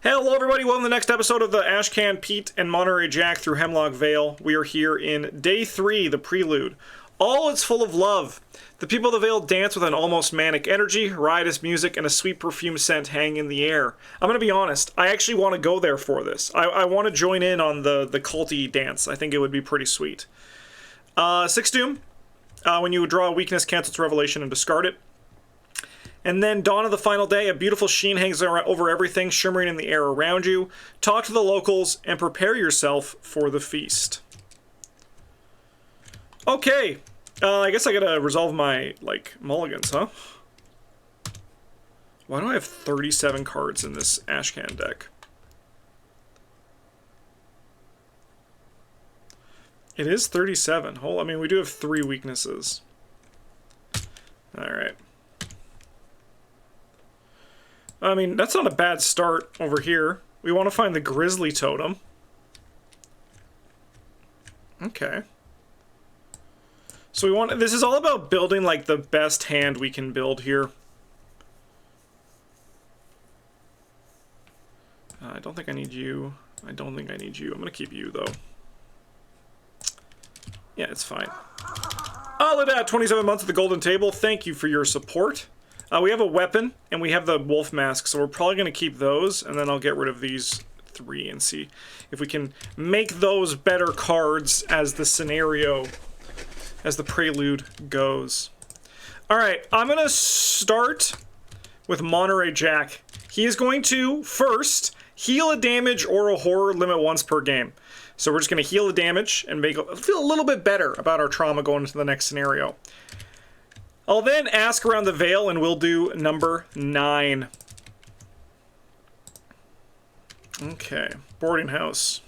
Hello everybody, welcome to the next episode of the Ashcan, Pete, and Monterey Jack through Hemlock Vale. We are here in Day 3, the Prelude. All is full of love. The people of the Vale dance with an almost manic energy, riotous music, and a sweet perfume scent hang in the air. I'm going to be honest, I actually want to go there for this. I want to join in on the culty dance. I think it would be pretty sweet. 6 Doom. When you draw a weakness, cancel its revelation and discard it. And then Dawn of the Final Day, a beautiful sheen hangs over everything, shimmering in the air around you. Talk to the locals and prepare yourself for the feast. Okay, I guess I gotta resolve my, mulligans, huh? Why do I have 37 cards in this Ashcan deck? It is 37. I mean, we do have 3 weaknesses. Alright. I mean, that's not a bad start over here. We want to find the Grizzly Totem. Okay. So this is all about building, the best hand we can build here. I don't think I need you. I don't think I need you. I'm going to keep you, though. Yeah, it's fine. Oh, look at that. 27 months at the Golden Table. Thank you for your support. We have a weapon, and we have the wolf mask, so we're probably going to keep those, and then I'll get rid of these 3 and see if we can make those better cards as the scenario, as the prelude goes. Alright, I'm going to start with Monterey Jack. He is going to, first, heal a damage or a horror limit once per game. So we're just going to heal the damage and feel a little bit better about our trauma going into the next scenario. I'll then ask around the Vale, and we'll do number 9. Okay, boarding house.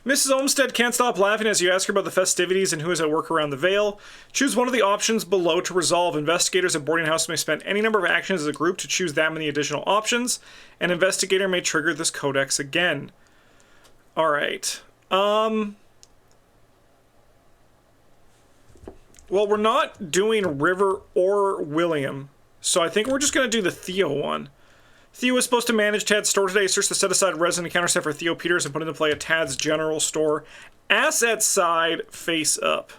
Mrs. Olmsted can't stop laughing as you ask her about the festivities and who is at work around the Vale. Choose one of the options below to resolve. Investigators at boarding house may spend any number of actions as a group to choose that many additional options. An investigator may trigger this codex again. Alright. Well, we're not doing River or William, so I think we're just going to do the Theo one. Theo is supposed to manage Tad's store today. Search the set-aside resident counter set for Theo Peters and put into play at Tad's general store. Asset side, face up.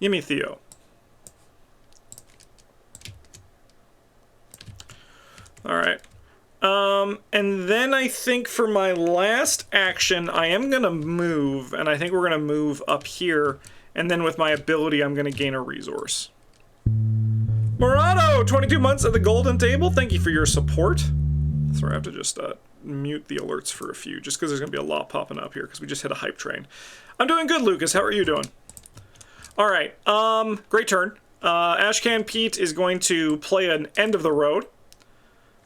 Give me Theo. Alright. And then I think for my last action, I am going to move, and I think we're going to move up here, and then with my ability, I'm going to gain a resource. Morado, 22 months at the Golden Table, thank you for your support. Sorry, I have to just mute the alerts for a few, just because there's going to be a lot popping up here, because we just hit a hype train. I'm doing good, Lucas. How are you doing? Alright, great turn. Ashcan Pete is going to play an End of the Road.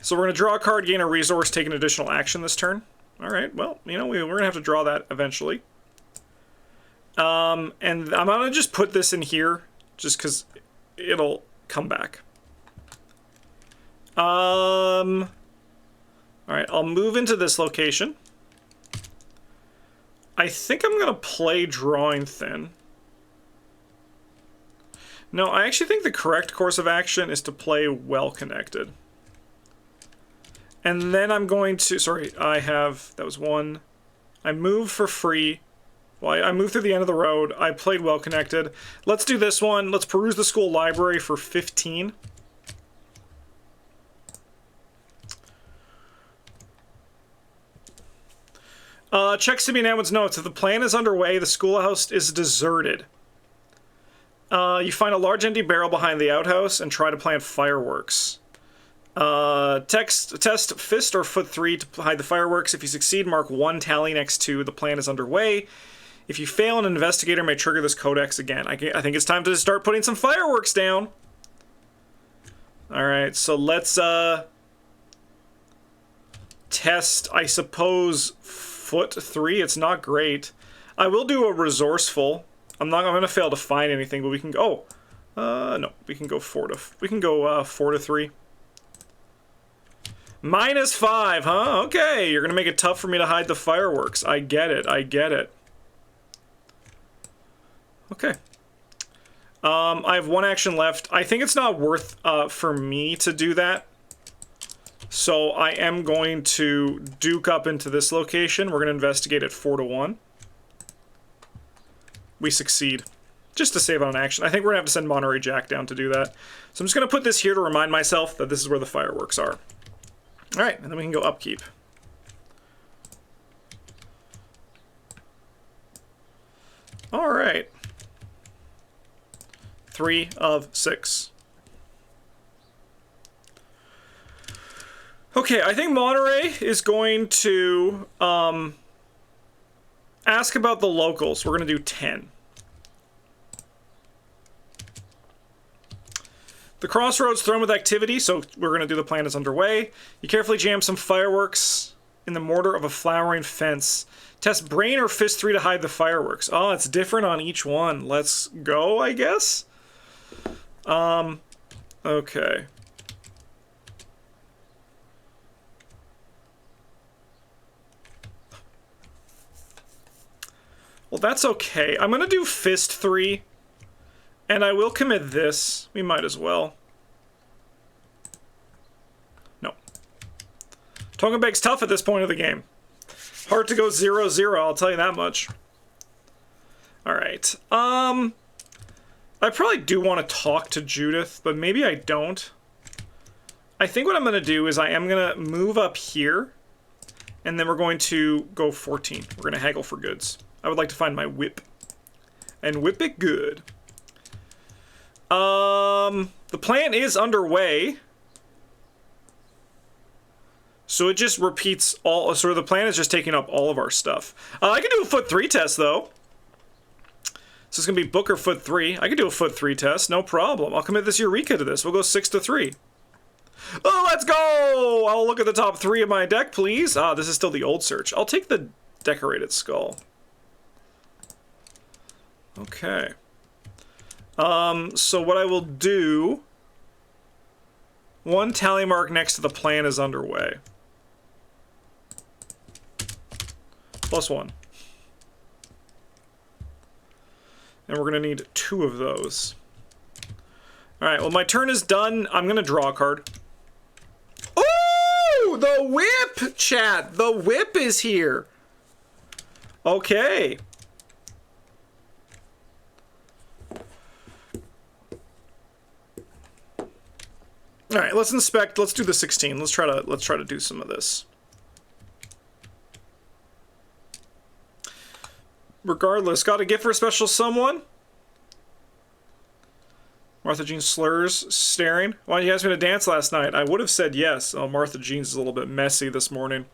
So we're going to draw a card, gain a resource, take an additional action this turn. Alright, well, we're going to have to draw that eventually. And I'm going to just put this in here, just because it'll come back. Alright, I'll move into this location. I think I'm going to play Drawing Thin. No, I actually think the correct course of action is to play Well Connected. And then I'm going to, that was 1. I moved for free. Well, I moved through the End of the Road. I played Well Connected. Let's do this one. Let's peruse the school library for 15. Check Simeon Atwood's notes. If the plan is underway, the schoolhouse is deserted. You find a large empty barrel behind the outhouse and try to plant fireworks. Test fist or foot 3 to hide the fireworks. If you succeed, mark 1 tally next to the plan is underway. If you fail, an investigator may trigger this codex again. I think it's time to start putting some fireworks down. Alright, so let's test, I suppose, foot 3. It's not great. I will do a resourceful. I'm going to fail to find anything, but we can go. No, we can go 4 to 3. -5, huh? Okay, you're gonna make it tough for me to hide the fireworks. I get it, I get it. Okay. I have one action left. I think it's not worth for me to do that. So I am going to duke up into this location. We're going to investigate at 4-1. We succeed. Just to save on an action. I think we're going to have to send Monterey Jack down to do that. So I'm just going to put this here to remind myself that this is where the fireworks are. Alright, and then we can go upkeep. Alright. 3 of 6. Okay, I think Monterey is going to ask about the locals. We're going to do 10. The crossroads thrown with activity, so we're going to do the plan is underway. You carefully jam some fireworks in the mortar of a flowering fence. Test brain or fist 3 to hide the fireworks. Oh, it's different on each one. Let's go, I guess. Okay. Well, that's okay. I'm going to do fist 3. And I will commit this. We might as well. No. Tongenbeg's tough at this point of the game. Hard to go 0-0, I'll tell you that much. Alright. I probably do want to talk to Judith, but maybe I don't. I think what I'm going to do is I am going to move up here. And then we're going to go 14. We're going to haggle for goods. I would like to find my whip. And whip it good. The plan is underway. So it just repeats all, sort of the plan is just taking up all of our stuff. I can do a foot 3 test though. So it's gonna be Booker foot 3. I can do a foot 3 test, no problem. I'll commit this Eureka to this. We'll go 6-3. Oh, let's go! I'll look at the top 3 of my deck, please. Ah, this is still the old search. I'll take the decorated skull. Okay. So what I will do, one tally mark next to the plan is underway. +1. And we're gonna need 2 of those. Alright, well my turn is done. I'm gonna draw a card. Ooh! The whip, chat! The whip is here! Okay. All right, let's inspect. Let's do the 16. Let's try to do some of this. Regardless, got a gift for a special someone. Martha Jean slurs, staring. Why didn't you ask me to dance last night? I would have said yes. Oh, Martha Jean's is a little bit messy this morning.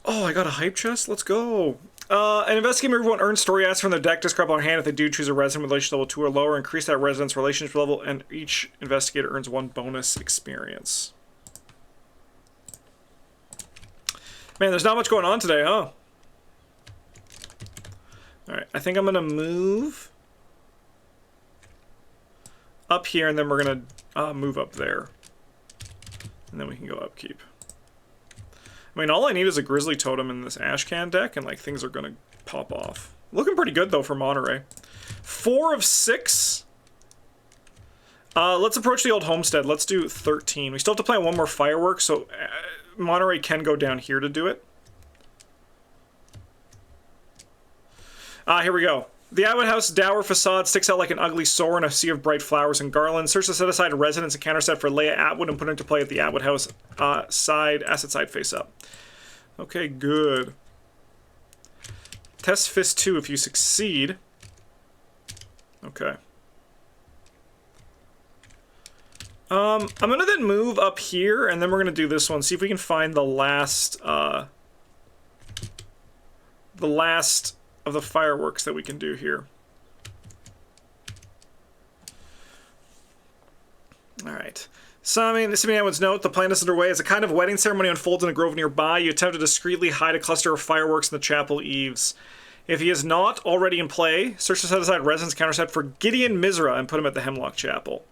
Oh, I got a hype chest. Let's go. An investigator will earn story assets from their deck. Describe on hand if they do choose a resident with relation level 2 or lower. Increase that resident's relationship level, and each investigator earns 1 bonus experience. Man, there's not much going on today, huh? Alright, I think I'm gonna move up here, and then we're gonna move up there. And then we can go upkeep. I mean, all I need is a Grizzly Totem in this Ashcan deck, and like things are gonna pop off. Looking pretty good though for Monterey. 4 of 6. Let's approach the old homestead. Let's do 13. We still have to plan 1 more firework, so Monterey can go down here to do it. Here we go. The Atwood House dour facade sticks out like an ugly sore in a sea of bright flowers and garlands. Search the set-aside residence and counter set for Leia Atwood and put it into play at the Atwood House asset side face up. Okay, good. Test Fist 2 if you succeed. Okay. I'm gonna then move up here, and then we're gonna do this one. See if we can find the last of the fireworks that we can do here. Alright. Sammy Atwood's note, the plan is underway. As a kind of wedding ceremony unfolds in a grove nearby, you attempt to discreetly hide a cluster of fireworks in the chapel eaves. If he is not already in play, search the set-aside residence counter set for Gideon Mizra and put him at the Hemlock Chapel.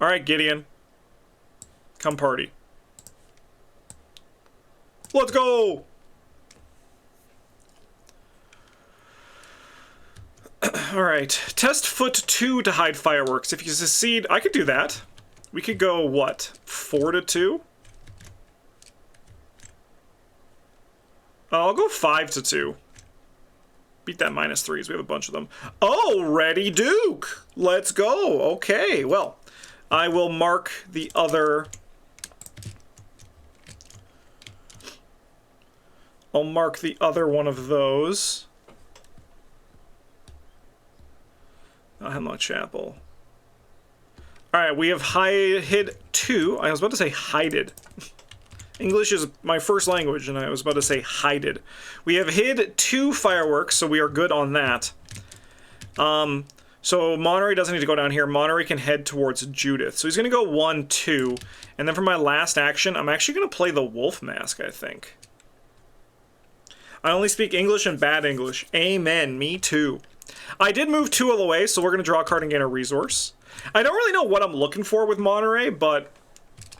Alright, Gideon. Come party. Let's go! Alright. Test foot 2 to hide fireworks. If you succeed, I could do that. We could go, what? 4 to 2? I'll go 5 to 2. Beat that -3s. We have a bunch of them. Oh, Ready Duke! Let's go! Okay, well, I will mark the other... I'll mark the other one of those. Hemlock Chapel. Alright, we have hid 2. I was about to say hided. English is my first language, and I was about to say hided. We have hid 2 fireworks, so we are good on that. So Monterey doesn't need to go down here. Monterey can head towards Judith. So he's going to go 1, 2. And then for my last action, I'm actually going to play the Wolf Mask, I think. I only speak English and bad English. Amen. Me too. I did move 2 of the way, so we're going to draw a card and gain a resource. I don't really know what I'm looking for with Monterey, but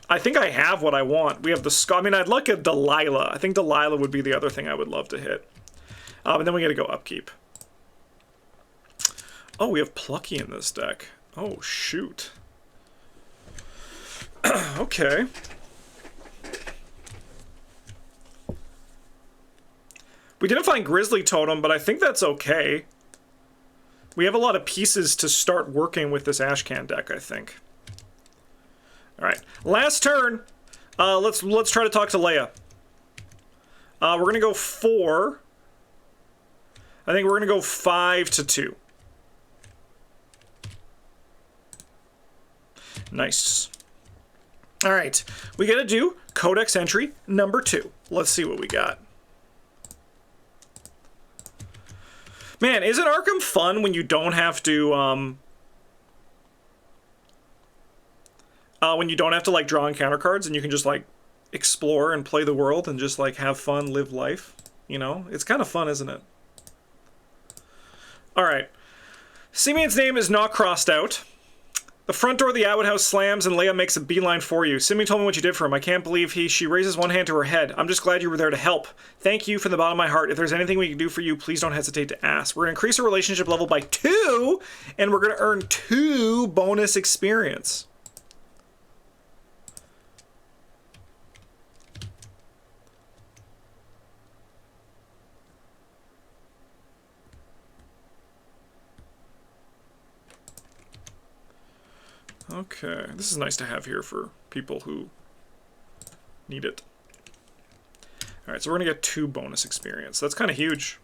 I think I have what I want. We have the... I mean, I'd look at Delilah. I think Delilah would be the other thing I would love to hit. And then we got to go upkeep. Oh, we have Plucky in this deck. Oh, shoot. Okay. We didn't find Grizzly Totem, but I think that's okay. We have a lot of pieces to start working with this Ashcan deck, I think. Alright, last turn. Let's try to talk to Leia. We're going to go 4. I think we're going to go 5 to 2. Nice. Alright, we got to do Codex entry number 2. Let's see what we got. Man, isn't Arkham fun when you don't have to, like, draw encounter cards and you can just, like, explore and play the world and just, like, have fun, live life? You know? It's kind of fun, isn't it? Alright. Simeon's name is not crossed out. The front door of the Atwood house slams and Leia makes a beeline for you. Simeon told me what you did for him. I can't believe she raises one hand to her head. I'm just glad you were there to help. Thank you from the bottom of my heart. If there's anything we can do for you, please don't hesitate to ask. We're going to increase our relationship level by 2, and we're going to earn 2 bonus experience. Okay, this is nice to have here for people who need it. Alright, so we're going to get 2 bonus experience. That's kind of huge.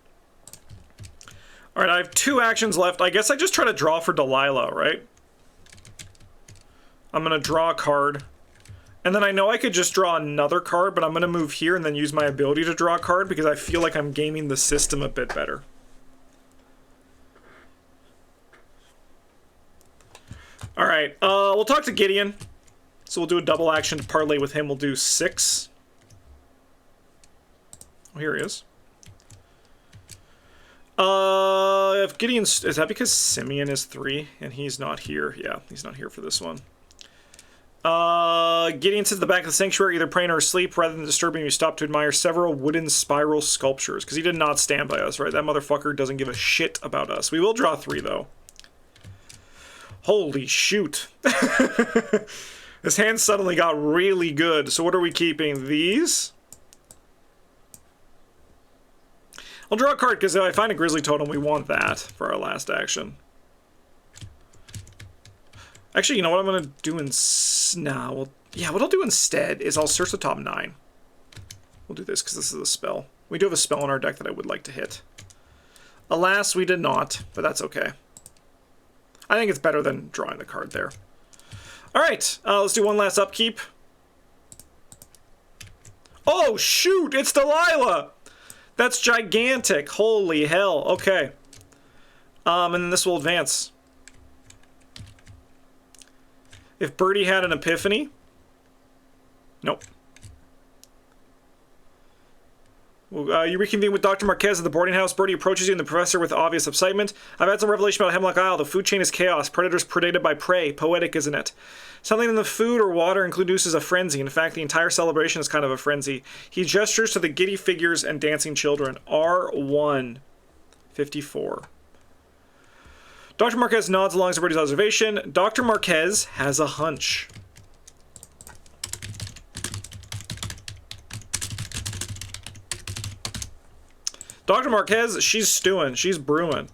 Alright, I have 2 actions left. I guess I just try to draw for Delilah, right? I'm going to draw a card. And then I know I could just draw another card, but I'm going to move here and then use my ability to draw a card because I feel like I'm gaming the system a bit better. Alright, we'll talk to Gideon. So we'll do a double action to parlay with him. We'll do 6. Oh, here he is. If Gideon's... Is that because Simeon is 3 and he's not here? Yeah, he's not here for this one. Gideon sits at the back of the sanctuary, either praying or asleep. Rather than disturbing you, stop to admire several wooden spiral sculptures. Because he did not stand by us, right? That motherfucker doesn't give a shit about us. We will draw 3, though. Holy shoot. This hand suddenly got really good. So what are we keeping? These? I'll draw a card because if I find a Grizzly Totem, we want that for our last action. Actually, you know what I'm going to do what I'll do instead is I'll search the top 9. We'll do this because this is a spell. We do have a spell in our deck that I would like to hit. Alas, we did not, but that's okay. I think it's better than drawing the card there. Alright, let's do one last upkeep. Oh, shoot! It's Delilah! That's gigantic! Holy hell. Okay. And then this will advance. If Birdie had an epiphany... Nope. You reconvene with Dr. Marquez at the boarding house. Birdie approaches you and the professor with obvious excitement. I've had some revelation about Hemlock Isle. The food chain is chaos. Predators predated by prey. Poetic, isn't it? Something in the food or water induces a frenzy. In fact, the entire celebration is kind of a frenzy. He gestures to the giddy figures and dancing children. R1. 54. Dr. Marquez nods along everybody's observation. Dr. Marquez has a hunch. Dr. Marquez, she's stewing. She's brewing.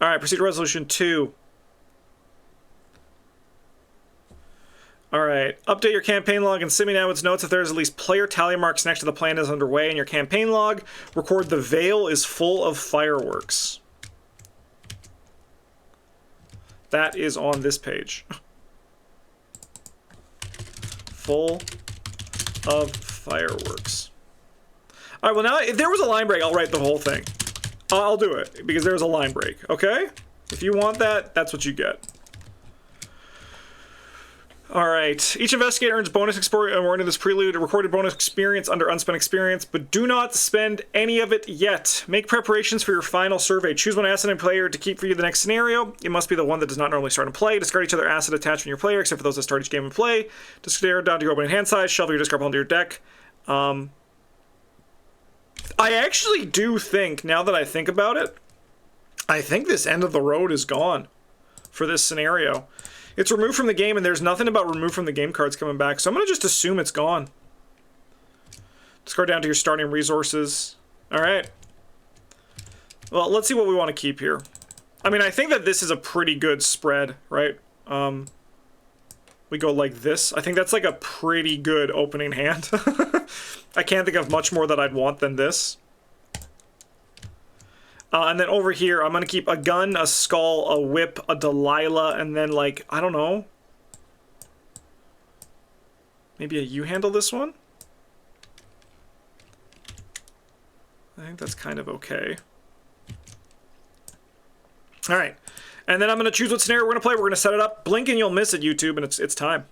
All right, proceed to resolution 2. All right, update your campaign log and send me now its notes if there's at least player tally marks next to the plan is underway in your campaign log. Record the Vale is full of fireworks. That is on this page. Full of fireworks. All right, well now, if there was a line break, I'll write the whole thing. I'll do it, because there's a line break, okay? If you want that, that's what you get. All right. Each investigator earns bonus experience awarded this prelude, a recorded bonus experience under unspent experience, but do not spend any of it yet. Make preparations for your final survey. Choose one asset and player to keep for you the next scenario. It must be the one that does not normally start in play. Discard each other asset attached from your player, except for those that start each game in play. Discard down to your opening hand size. Shuffle your discard onto your deck. I actually do think, now that I think about it, I think this end of the road is gone for this scenario. It's removed from the game, and there's nothing about removed from the game cards coming back, so I'm going to just assume it's gone. Discard down to your starting resources. Alright. Well, let's see what we want to keep here. I mean, I think that this is a pretty good spread, right? We go like this. I think that's like a pretty good opening hand. I can't think of much more that I'd want than this. And then over here, I'm going to keep a gun, a skull, a whip, a Delilah, and then, like, I don't know. Maybe a you handle this one? I think that's kind of okay. All right. And then I'm going to choose what scenario we're going to play. We're going to set it up. Blink and you'll miss it, YouTube, and it's time.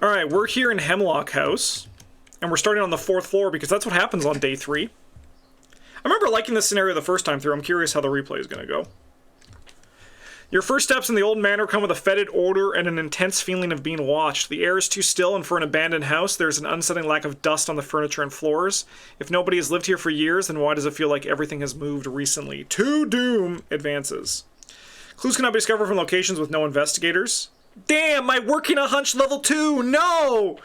All right, we're here in Hemlock House. And we're starting on the 4th floor because that's what happens on day 3. I remember liking this scenario the first time through. I'm curious how the replay is going to go. Your first steps in the old manor come with a fetid odor and an intense feeling of being watched. The air is too still, and for an abandoned house, there's an unsettling lack of dust on the furniture and floors. If nobody has lived here for years, then why does it feel like everything has moved recently? To doom advances. Clues cannot be discovered from locations with no investigators. Damn, my working a hunch level 2! No!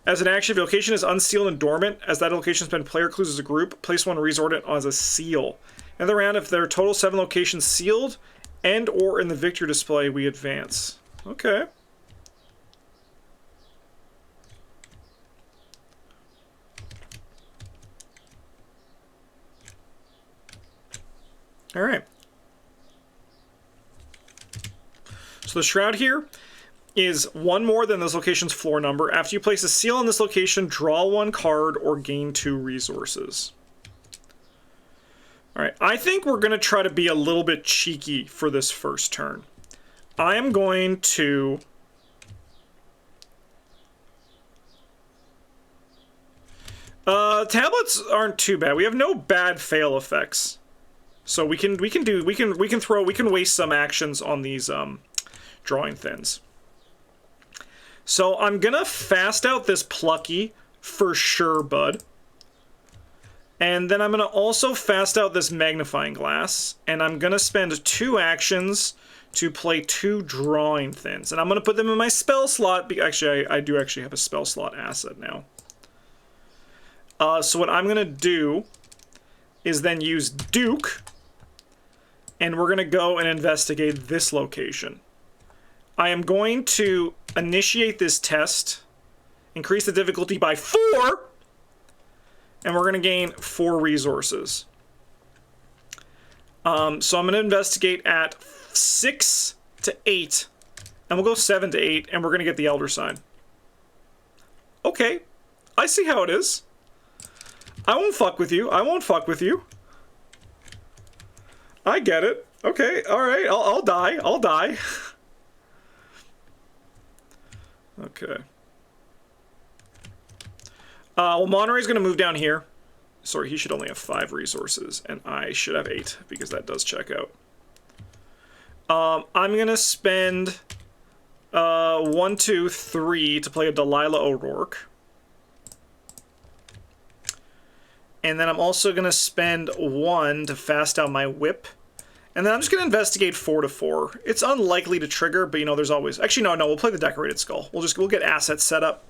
As an action, if your location is unsealed and dormant, as that location spend player clues as a group, place one resort it as a seal. In the round, if there are total 7 locations sealed and or in the victory display, we advance. Okay. All right. So the shroud here is one more than this location's floor number. After you place a seal on this location, draw 1 card or gain 2 resources. Alright, I think we're going to try to be a little bit cheeky for this first turn. I am going to... tablets aren't too bad. We have no bad fail effects. So we can waste some actions on these drawing thins. So I'm gonna fast out this Plucky for sure, bud. And then I'm gonna also fast out this Magnifying Glass, and I'm gonna spend 2 actions to play 2 drawing thins. And I'm gonna put them in my spell slot. Actually, I do actually have a spell slot asset now. So what I'm gonna do is then use Duke, and we're gonna go and investigate this location. I am going to initiate this test, increase the difficulty by 4, and we're going to gain 4 resources. So I'm going to investigate at 6 to 8, and we'll go 7 to 8, and we're going to get the Elder Sign. Okay, I see how it is. I won't fuck with you. I won't fuck with you. I get it. Okay, all right, I'll die. I'll die. Okay. Well, Monterey's going to move down here. Sorry, he should only have 5 resources, and I should have 8, because that does check out. I'm going to spend 1, 2, 3 to play a Delilah O'Rourke. And then I'm also going to spend 1 to fast out my whip. And then I'm just going to investigate 4 to 4. It's unlikely to trigger, but you know, there's always... Actually, no, we'll play the decorated skull. We'll get assets set up.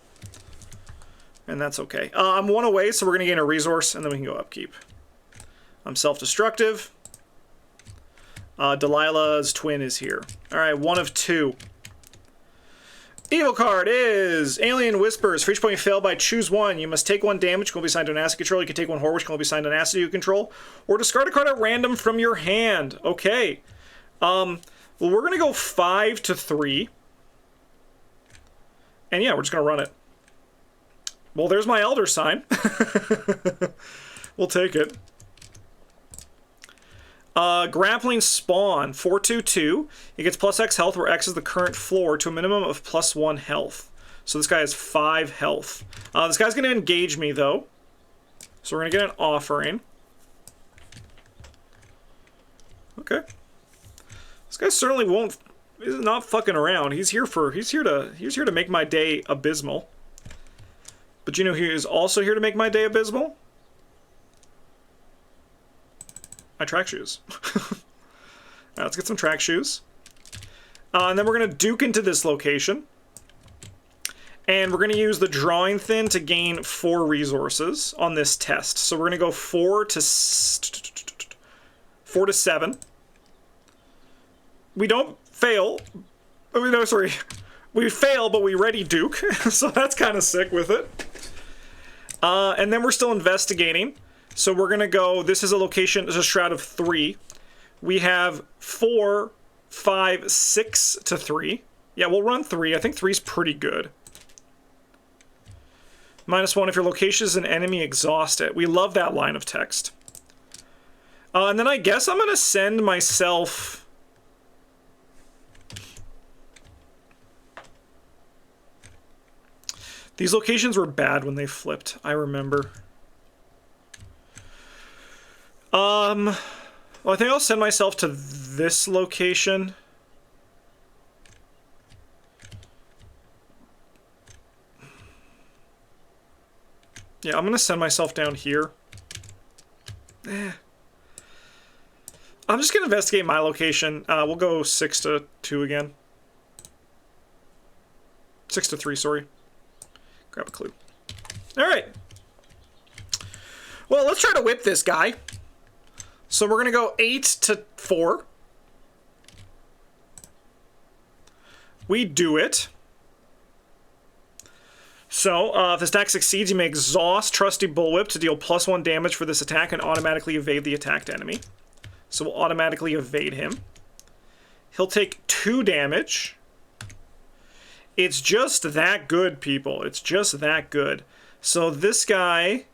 And that's okay. I'm 1 away, so we're going to gain a resource, and then we can go upkeep. I'm self-destructive. Delilah's twin is here. Alright, 1 of 2. Evil card is Alien Whispers. For each point you fail by, choose 1. You must take 1 damage, which can be assigned to an asset control. You can take 1 horror, which can be assigned to an asset you control. Or discard a card at random from your hand. Okay. Well, we're going to go 5 to 3. And yeah, we're just going to run it. Well, there's my Elder Sign. We'll take it. Grappling Spawn, 4/2/2. It gets plus X health, where X is the current floor, to a minimum of +1 health. So this guy has 5 health. This guy's going to engage me, though. So we're going to get an offering. Okay. This guy certainly is not fucking around. He's here to make my day abysmal. But you know he is also here to make my day abysmal? My track shoes. Alright, let's get some track shoes. And then we're going to duke into this location. And we're going to use the drawing thin to gain 4 resources on this test. So we're going to go 4 to 7. We don't fail. Oh, no, sorry. We fail, but we ready duke. So that's kind of sick with it. And then we're still investigating. So we're going to go, this is a location, there's a shroud of 3. We have 4, 5, 6 to 3. Yeah, we'll run 3. I think 3 is pretty good. -1 if your location is an enemy, exhaust it. We love that line of text. And then I guess I'm going to send myself... These locations were bad when they flipped, I remember. Well, I think I'll send myself to this location. Yeah, I'm gonna send myself down here. I'm just gonna investigate my location. We'll go 6 to 2 again. 6 to 3, sorry. Grab a clue. Alright. Well, let's try to whip this guy. So we're going to go 8 to 4. We do it. So, if this attack succeeds, you may exhaust Trusty Bullwhip to deal +1 damage for this attack and automatically evade the attacked enemy. So we'll automatically evade him. He'll take 2 damage. It's just that good, people. It's just that good. So this guy...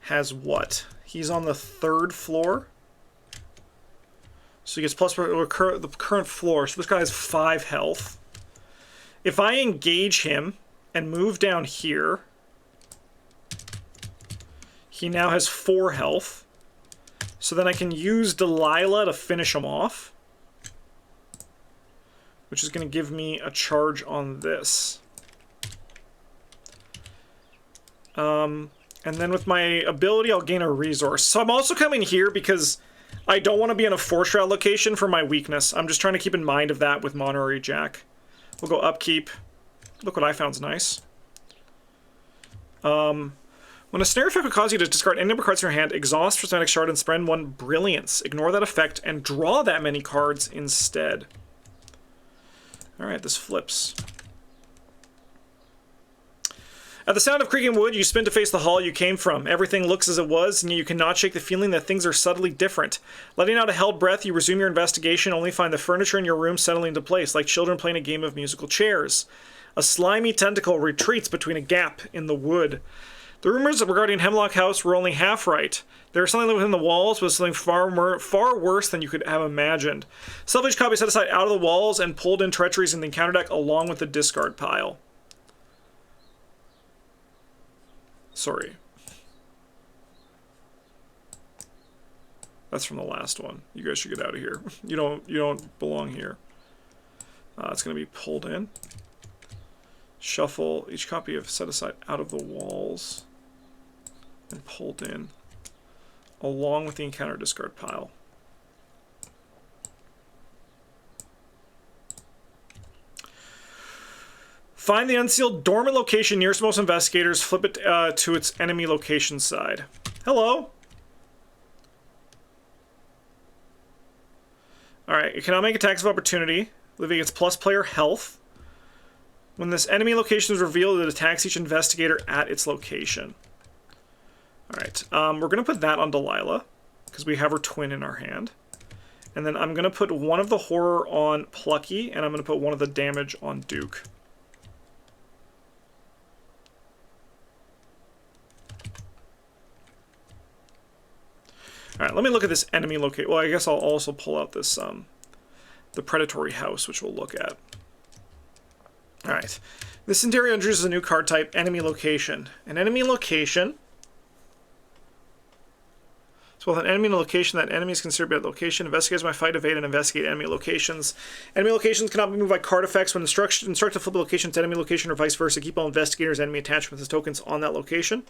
has what? He's on the 3rd floor. So he gets plus the current floor. So this guy has 5 health. If I engage him and move down here, he now has 4 health. So then I can use Delilah to finish him off, which is going to give me a charge on this. And then with my ability, I'll gain a resource. So I'm also coming here because I don't want to be in a 4-shroud location for my weakness. I'm just trying to keep in mind of that with Monterey Jack. We'll go upkeep. Look what I found's nice. When a snare effect would cause you to discard any number of cards in your hand, exhaust Prismatic Shard and spend 1 Brilliance. Ignore that effect and draw that many cards instead. Alright, this flips. At the sound of creaking wood, you spin to face the hall you came from. Everything looks as it was, and you cannot shake the feeling that things are subtly different. Letting out a held breath, you resume your investigation, only find the furniture in your room settling into place, like children playing a game of musical chairs. A slimy tentacle retreats between a gap in the wood. The rumors regarding Hemlock House were only half right. There was something within the walls, but something far worse than you could have imagined. Salvage copy set aside out of the walls and pulled in treacheries in the encounter deck along with the discard pile. Sorry. That's from the last one. You guys should get out of here. You don't belong here. It's going to be pulled in. Shuffle each copy of set aside out of the walls and pulled in along with the encounter discard pile. Find the unsealed dormant location nearest most investigators. Flip it to its enemy location side. Hello. Alright, it cannot make attacks of opportunity. Living its plus player health. When this enemy location is revealed, it attacks each investigator at its location. Alright, we're going to put that on Delilah, because we have her twin in our hand. And then I'm going to put one of the horror on Plucky, and I'm going to put one of the damage on Duke. Alright, let me look at this enemy location. Well, I guess I'll also pull out this, the predatory house, which we'll look at. Alright. This interior introduces a new card type, enemy location. An enemy location. So with an enemy location, that enemy is considered by location. Investigators might fight, evade, and investigate enemy locations. Enemy locations cannot be moved by card effects. When instructed to flip a location to enemy location or vice versa, keep all investigators' enemy attachments as tokens on that location.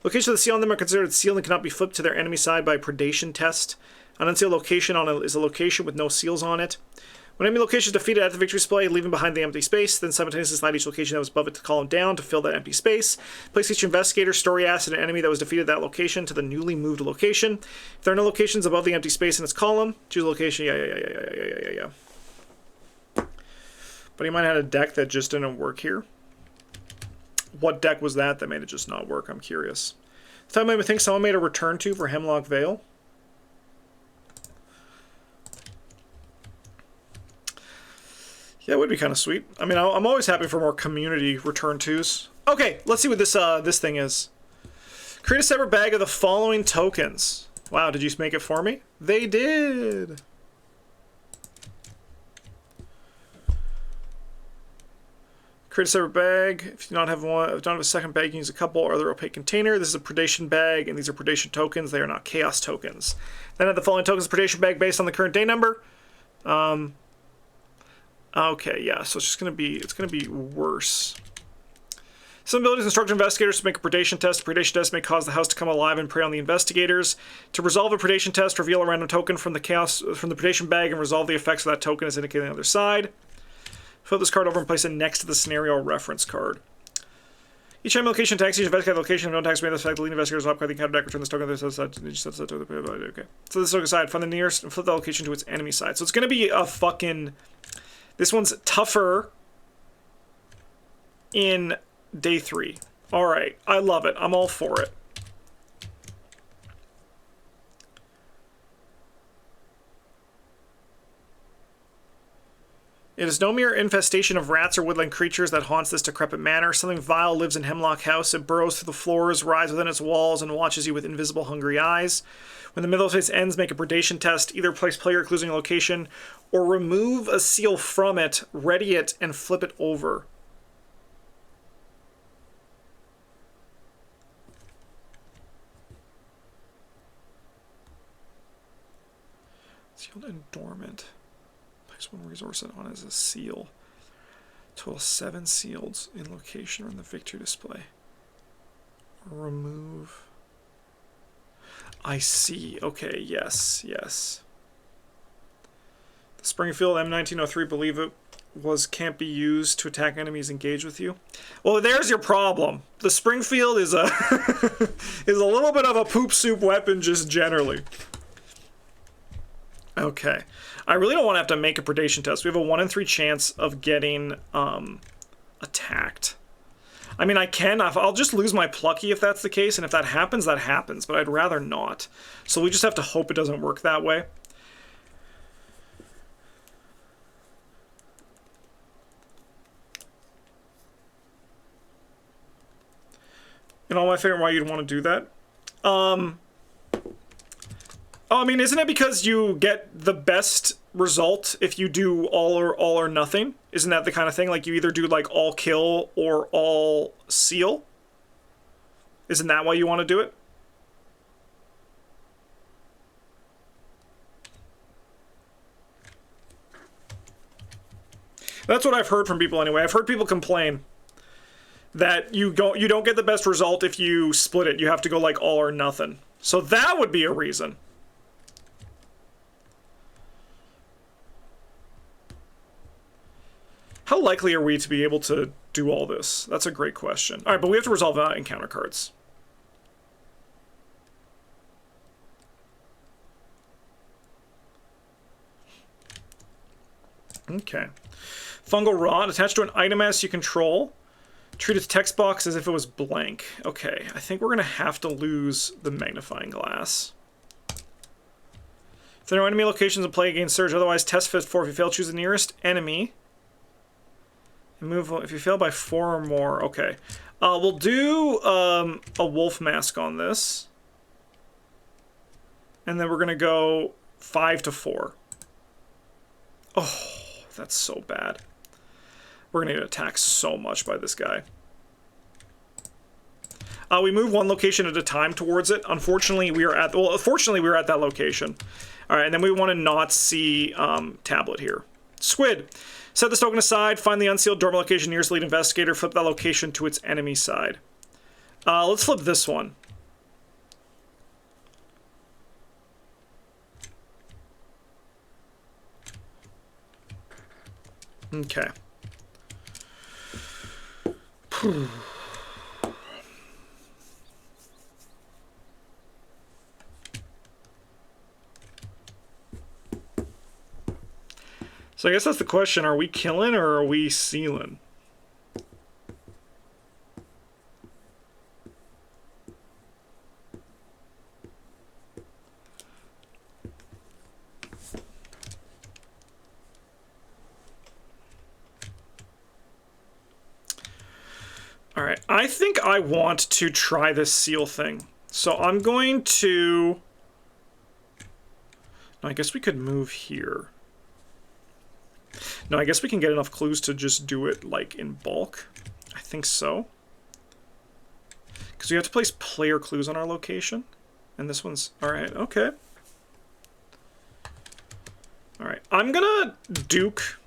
Locations with a seal on them are considered sealed and cannot be flipped to their enemy side by predation test. An unsealed location is a location with no seals on it. When enemy location is defeated at the victory display, leaving behind the empty space, then simultaneously slide each location that was above it to column down to fill that empty space. Place each investigator, story asset, and enemy that was defeated at that location to the newly moved location. If there are no locations above the empty space in its column, choose a location. Yeah. But he might have had a deck that just didn't work here. What deck was that made it just not work? I'm curious. This time I think someone made a return to for Hemlock Vale. Yeah, it would be kind of sweet. I mean, I'm always happy for more community return tos. Okay, let's see what this thing is. Create a separate bag of the following tokens. Wow, did you make it for me? They did. Create a separate bag. If you don't have one, if you don't have a second bag, you can use a couple or other opaque container. This is a predation bag, and these are predation tokens. They are not chaos tokens. Then add the following tokens predation bag based on the current day number. Okay, yeah, so it's gonna be worse. Some abilities instruct investigators to make a predation test. A predation test may cause the house to come alive and prey on the investigators. To resolve a predation test, reveal a random token from the predation bag and resolve the effects of that token as indicated on the other side. Flip this card over and place it next to the scenario reference card. Each enemy location attacks each investigator location. If no attacks made this effect, the lead investigators will upgrade the encounter deck, return this token to the side. Okay. So this token side, find the nearest and flip the location to its enemy side. So it's gonna be a fucking. This one's tougher in day 3. Alright, I love it. I'm all for it. It is no mere infestation of rats or woodland creatures that haunts this decrepit manor. Something vile lives in Hemlock House. It burrows through the floors, rides within its walls, and watches you with invisible, hungry eyes. When the middle phase ends, make a predation test. Either place player excluding a location, or remove a seal from it, ready it, and flip it over. Sealed and dormant. Place one resource on as a seal. Total 7 seals in location or in the victory display. Or remove. I see. Okay, yes. The Springfield M1903, believe it was, can't be used to attack enemies engaged with you. Well, there's your problem. The Springfield is a is a little bit of a poop soup weapon just generally. Okay. I really don't want to have to make a predation test. We have a 1 in 3 chance of getting attacked. I mean, I can. I'll just lose my Plucky if that's the case, and if that happens, but I'd rather not. So we just have to hope it doesn't work that way. And all my favorite why you'd want to do that. Oh, I mean, isn't it because you get the best result if you do all or nothing? Isn't that the kind of thing? Like, you either do, like, all kill or all seal? Isn't that why you want to do it? That's what I've heard from people anyway. I've heard people complain that you don't get the best result if you split it. You have to go like all or nothing. So that would be a reason. How likely are we to be able to do all this? That's a great question. All right, but we have to resolve encounter cards. Okay. Fungal rot attached to an item as you control. Treat its text box as if it was blank. Okay, I think we're going to have to lose the magnifying glass. If there are no enemy locations in play, gain surge. Otherwise, test fit 4. If you fail, choose the nearest enemy. And move if you fail by 4 or more. Okay. We'll do a wolf mask on this. And then we're going to go 5 to 4. Oh, that's so bad. We're going to get attacked so much by this guy. We move one location at a time towards it. Unfortunately, we are at... Well, fortunately, we were at that location. All right, and then we want to not see tablet here. Squid. Set this token aside. Find the unsealed dormant location nearest lead investigator. Flip that location to its enemy side. Let's flip this one. Okay. So I guess that's the question. Are we killing or are we sealing? All right, I think I want to try this seal thing. So I'm going to... No, I guess we could move here. No, I guess we can get enough clues to just do it, like, in bulk. I think so. Because we have to place player clues on our location. And this one's... Alright, okay. Alright, I'm gonna Duke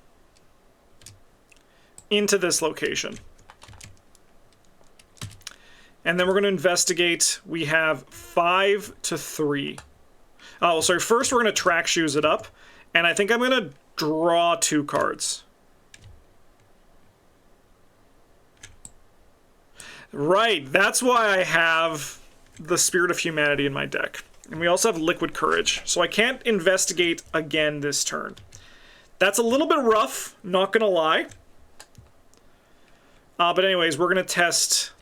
into this location. And then we're going to investigate. We have 5 to 3. Oh, sorry. First, we're going to track shoes it up. And I think I'm going to draw 2 cards. Right. That's why I have the Spirit of Humanity in my deck. And we also have Liquid Courage. So I can't investigate again this turn. That's a little bit rough. Not going to lie. But anyways, we're going to test...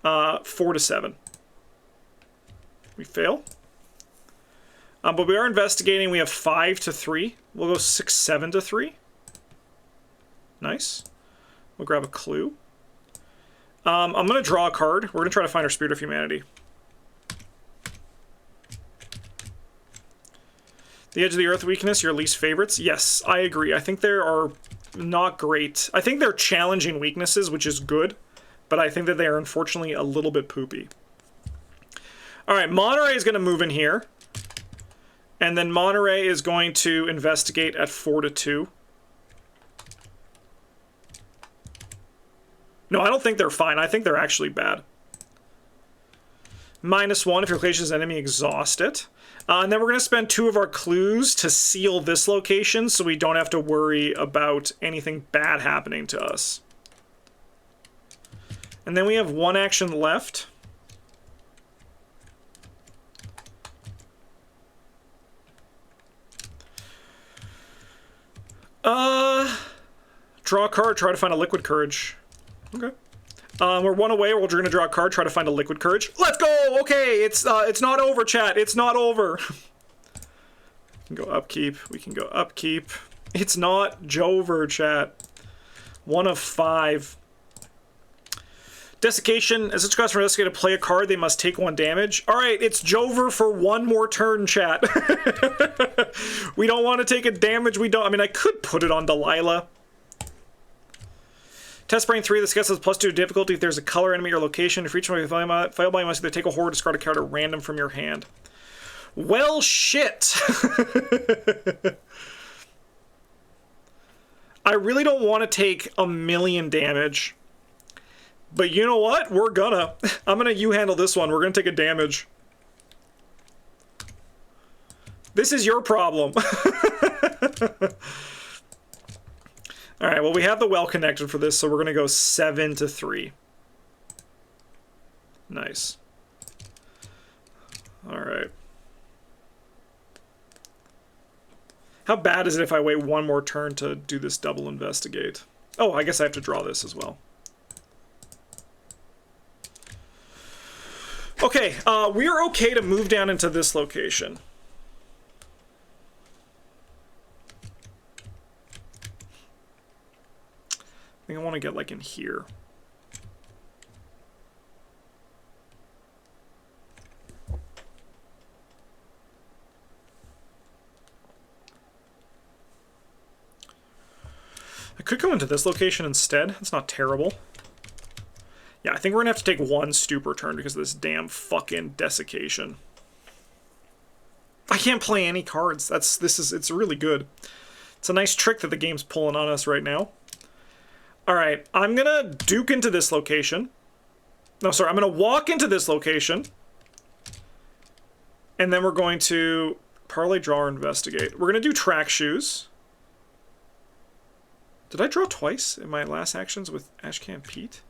4 to 7. We fail. But we are investigating. We have 5 to 3. We'll go 6, 7 to 3. Nice. We'll grab a clue. I'm going to draw a card. We're going to try to find our Spirit of Humanity. The Edge of the Earth weakness, your least favorites? Yes, I agree. I think there are not great. I think they're challenging weaknesses, which is good. But I think that they are unfortunately a little bit poopy. Alright, Monterey is going to move in here. And then Monterey is going to investigate at 4 to 2. No, I don't think they're fine. I think they're actually bad. -1 if your location is enemy, exhaust it. And then we're going to spend 2 of our clues to seal this location so we don't have to worry about anything bad happening to us. And then we have 1 action left. Draw a card, try to find a Liquid Courage. Okay. We're 1 away, we're going to draw a card, try to find a Liquid Courage. Let's go! Okay, it's not over, chat. It's not over. We can go upkeep. We can go upkeep. It's not Jover, chat. 1 of 5. Desiccation. As each customer investigator play a card, they must take 1 damage. Alright, it's Jover for 1 more turn, chat. We don't want to take a damage. We don't. I mean, I could put it on Delilah. Test Brain 3. This guess has +2 difficulty if there's a color enemy or location. For each one, fail by, you must either take a horror or discard a card at random from your hand. Well, shit. I really don't want to take 1,000,000 damage. But you know what? We're gonna. I'm gonna you handle this one. We're gonna take a damage. This is your problem. Alright, well we have the well connected for this, so we're gonna go 7 to 3. Nice. Alright. How bad is it if I wait one more turn to do this double investigate? Oh, I guess I have to draw this as well. Okay, we are okay to move down into this location. I think I want to get like in here. I could go into this location instead. That's not terrible. Yeah, I think we're gonna have to take one stupor turn because of this damn fucking desiccation. I can't play any cards. It's really good. It's a nice trick that the game's pulling on us right now. Alright, I'm gonna duke into this location. No, sorry, I'm gonna walk into this location. And then we're going to parlay, draw, or investigate. We're gonna do track shoes. Did I draw twice in my last actions with Ashcan Pete?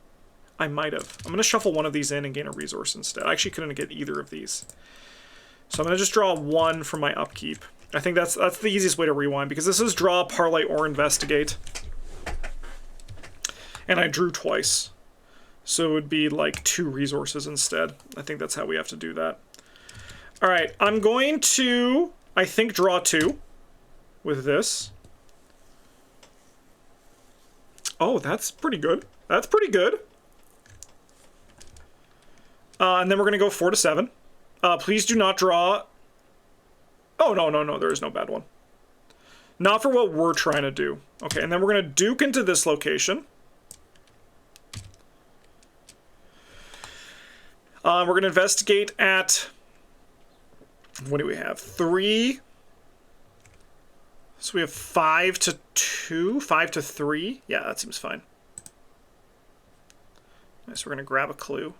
I might have. I'm gonna shuffle one of these in and gain a resource instead. I actually couldn't get either of these. So I'm gonna just draw one from my upkeep. I think that's the easiest way to rewind, because this is draw, parlay, or investigate. And I drew twice. So it would be like 2 resources instead. I think that's how we have to do that. Alright, I'm going to, I think, draw 2 with this. Oh, that's pretty good. That's pretty good. And then we're going to go 4 to 7. Please do not draw... Oh, no, there is no bad one. Not for what we're trying to do. Okay, and then we're going to duke into this location. We're going to investigate at... What do we have? 3. So we have 5 to 2, 5 to 3. Yeah, that seems fine. Nice, we're going to grab a clue.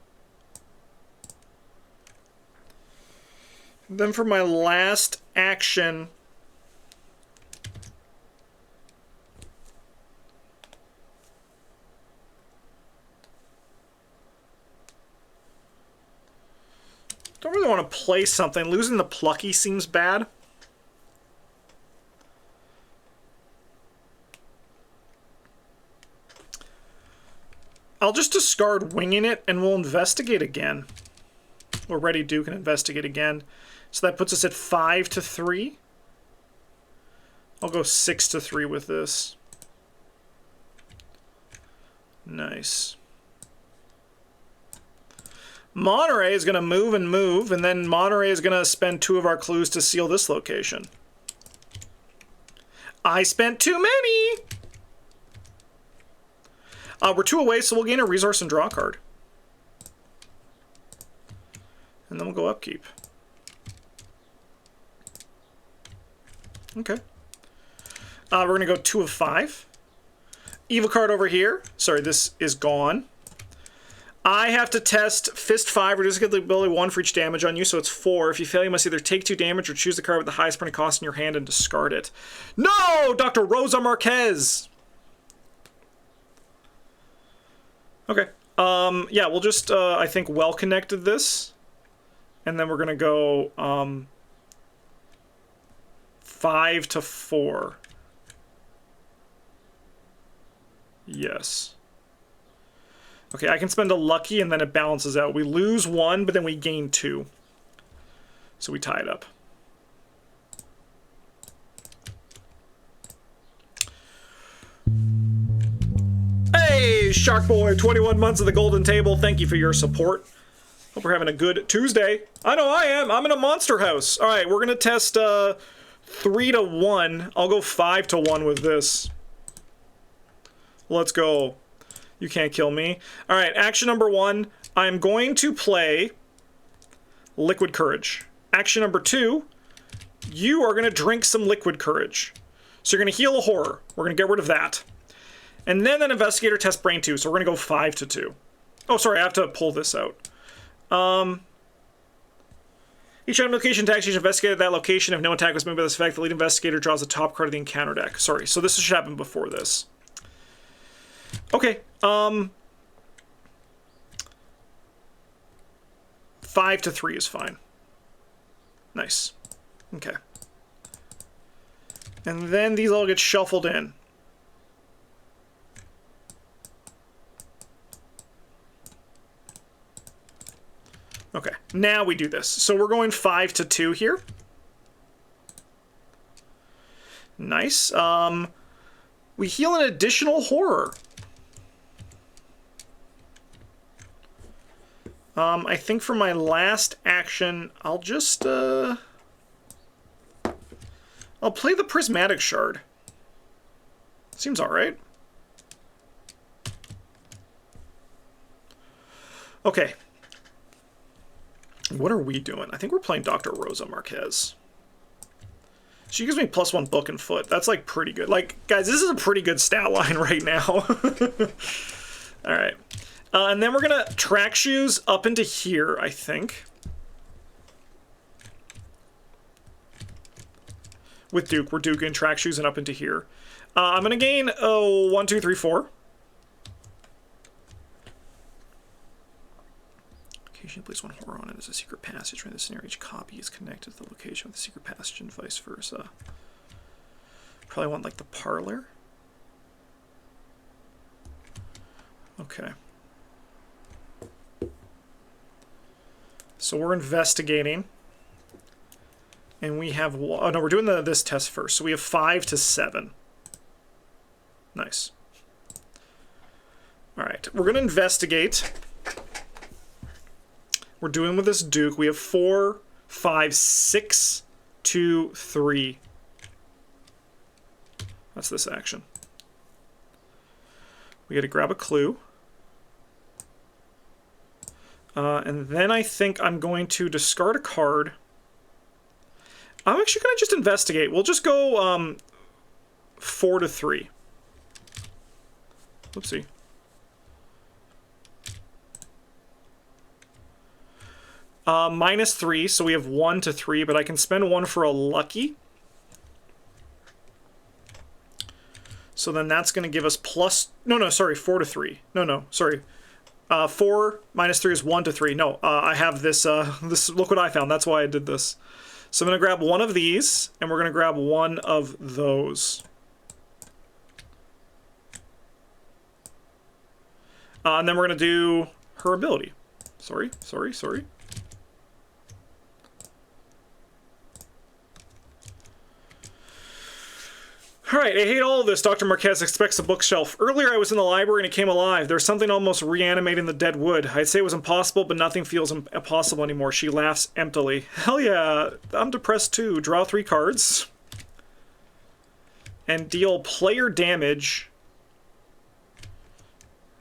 Then for my last action... Don't really want to play something. Losing the plucky seems bad. I'll just discard winging it and we'll investigate again. We're ready, Duke, and investigate again. So that puts us at 5 to 3. I'll go 6 to 3 with this. Nice. Monterey is going to move, and then Monterey is going to spend 2 of our clues to seal this location. I spent too many! We're 2 away, so we'll gain a resource and draw a card. And then we'll go upkeep. Okay. We're going to go 2 of 5. Evil card over here. Sorry, this is gone. I have to test Fist 5, reduce the ability 1 for each damage on you, so it's 4. If you fail, you must either take 2 damage or choose the card with the highest printed cost in your hand and discard it. No! Dr. Rosa Marquez! Okay. Yeah, we'll just, I think, well-connected this. And then we're going to go 5 to 4. Yes. Okay, I can spend a lucky and then it balances out. We lose 1, but then we gain 2. So we tie it up. Hey, Shark Boy, 21 months of the Golden Table. Thank you for your support. Hope we're having a good Tuesday. I know I am. I'm in a monster house. All right, we're going to test 3 to 1. I'll go 5 to 1 with this. Let's go. You can't kill me. All right, action number 1. I'm going to play Liquid Courage. Action number 2. You are going to drink some Liquid Courage. So you're going to heal a horror. We're going to get rid of that. And then an investigator test brain 2. So we're going to go 5 to 2. Oh, sorry, I have to pull this out. Each item location tags each investigator at that location. If no attack was made by this effect, the lead investigator draws the top card of the encounter deck. Sorry, so this should happen before this. Okay, 5 to 3 is fine. Nice. Okay. And then these all get shuffled in. Okay, now we do this. So we're going 5 to 2 here. Nice. We heal an additional horror. I think for my last action, I'll just, I'll play the Prismatic Shard. Seems alright. Okay. What are we doing? I think we're playing Dr. Rosa Marquez. She gives me +1 book and foot. That's, like, pretty good. Like, guys, this is a pretty good stat line right now. Alright. And then we're going to track shoes up into here, I think. With Duke. We're Duke and track shoes and up into here. I'm going to gain 1, 2, 3, 4. Occasionally place 1 horror on it as a secret passage. When the scenario, each copy is connected to the location of the secret passage and vice versa. Probably want, like, the parlor. Okay. So we're investigating. And we have... Oh, no, we're doing this test first. So we have 5 to 7. Nice. Alright, we're going to investigate. We're doing with this Duke. We have 4, 5, 6, 2, 3. That's this action. We got to grab a clue. And then I think I'm going to discard a card. I'm actually going to just investigate. We'll just go 4 to 3. Oopsie. -3, so we have 1 to 3, but I can spend 1 for a lucky. So then that's going to give us plus... No, sorry, 4 to 3. No, sorry. 4 minus 3 is 1 to 3. No, I have this, look what I found. That's why I did this. So I'm going to grab one of these, and we're going to grab one of those. And then we're going to do her ability. Sorry. Alright, I hate all of this. Dr. Marquez expects a bookshelf. Earlier I was in the library and it came alive. There's something almost reanimating the dead wood. I'd say it was impossible, but nothing feels impossible anymore. She laughs emptily. Hell yeah, I'm depressed too. Draw 3 cards. And deal player damage.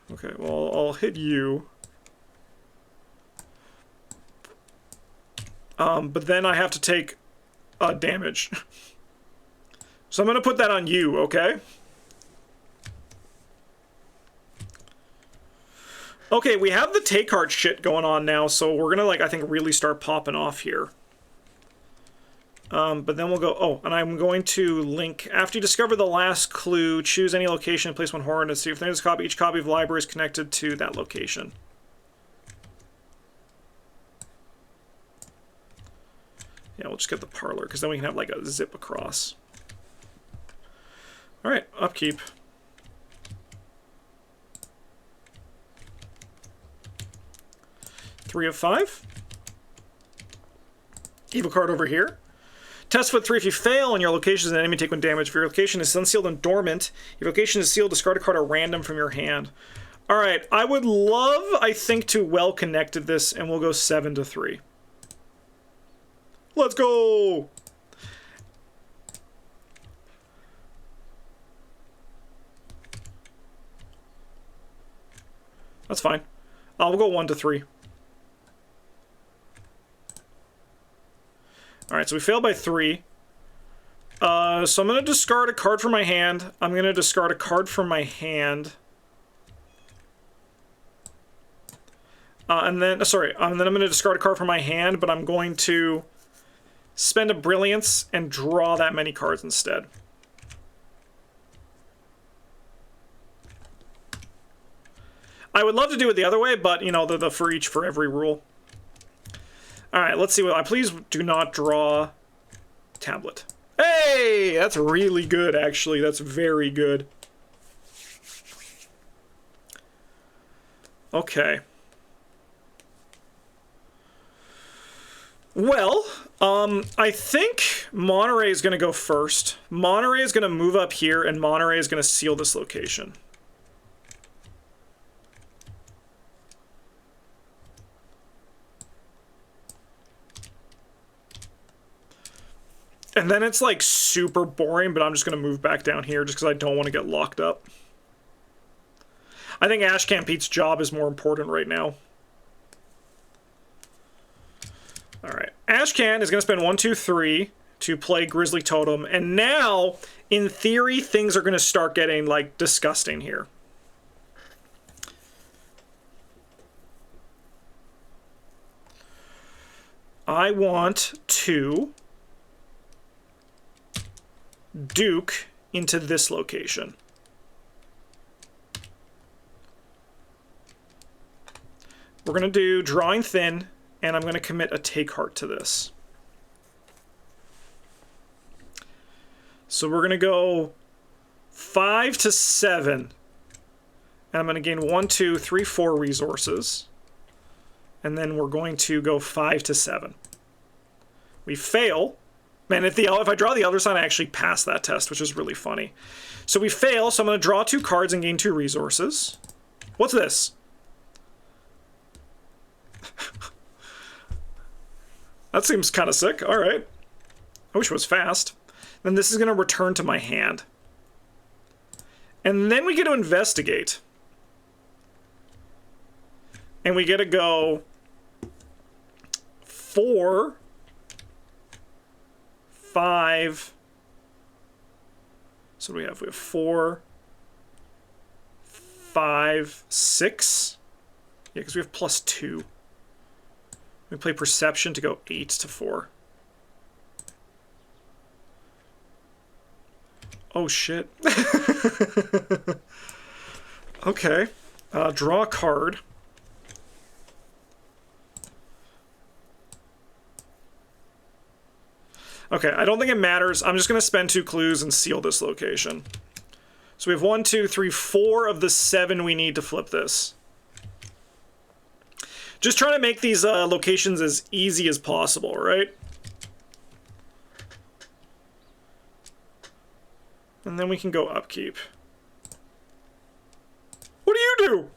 Okay, well, I'll hit you. But then I have to take damage. So I'm going to put that on you, okay? Okay, we have the take heart shit going on now, so we're going to, like, I think really start popping off here. But then we'll go... Oh, and I'm going to link... After you discover the last clue, choose any location and place 1 horror in to see if there's a copy. Each copy of the library is connected to that location. Yeah, we'll just get the parlor, because then we can have, like, a zip across. Alright, upkeep. Three of 5. Evil card over here. Test foot 3. If you fail and your location is an enemy, take 1 damage. If your location is unsealed and dormant, if your location is sealed, discard a card at random from your hand. Alright, I would love, I think, to well-connected this, and we'll go 7 to 3. Let's go! That's fine. We'll go 1 to 3. Alright, so we failed by 3. So I'm going to discard a card from my hand. I'm going to discard a card from my hand. And then I'm going to discard a card from my hand, but I'm going to spend a Brilliance and draw that many cards instead. I would love to do it the other way, but, you know, the for each for every rule. All right, let's see what please do not draw tablet. Hey, that's really good, actually. That's very good. Okay. Well, I think Monterey is going to go first. Monterey is going to move up here, and Monterey is going to seal this location. And then it's like super boring, but I'm just going to move back down here just because I don't want to get locked up. I think Ashcan Pete's job is more important right now. Alright. Ashcan is going to spend 1, 2, 3 to play Grizzly Totem. And now, in theory, things are going to start getting, like, disgusting here. I want to Duke into this location. We're going to do Drawing Thin, and I'm going to commit a Take Heart to this. So we're going to go 5 to 7. And I'm going to gain 1, 2, 3, 4 resources. And then we're going to go 5 to 7. We fail. Man, if I draw the Elder Sign, I actually pass that test, which is really funny. So we fail, so I'm going to draw 2 cards and gain 2 resources. What's this? That seems kind of sick. All right. I wish it was fast. Then this is going to return to my hand. And then we get to investigate. And we get to go 4, 5. So we have 4, 5, 6. Yeah, because we have +2. We play Perception to go 8 to 4. Oh shit. Okay. Draw a card. Okay, I don't think it matters. I'm just going to spend 2 clues and seal this location. So we have 1, 2, 3, 4 of the 7 we need to flip this. Just trying to make these locations as easy as possible, right? And then we can go upkeep. What do you do?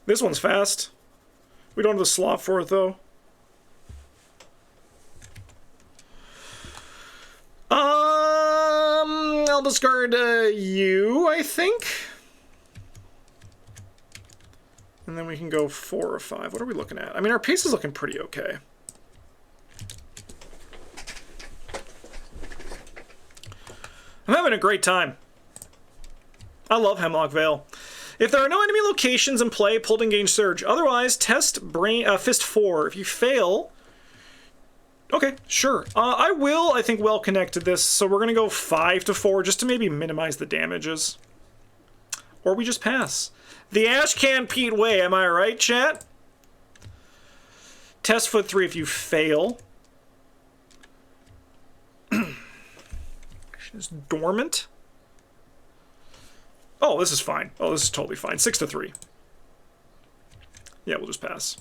This one's fast. We don't have the slot for it, though. I'll discard you, I think. And then we can go 4 or 5. What are we looking at? I mean, our pace is looking pretty okay. I'm having a great time. I love Hemlock Vale. If there are no enemy locations in play, pull to engage Surge. Otherwise, test Fist 4. If you fail... Okay, sure. I will, I think, well connect to this, so we're going to go 5 to 4 just to maybe minimize the damages. Or we just pass. The Ashcan Pete way, am I right, chat? Test foot 3 if you fail. Is dormant? Oh, this is fine. Oh, this is totally fine. 6 to 3. Yeah, we'll just pass.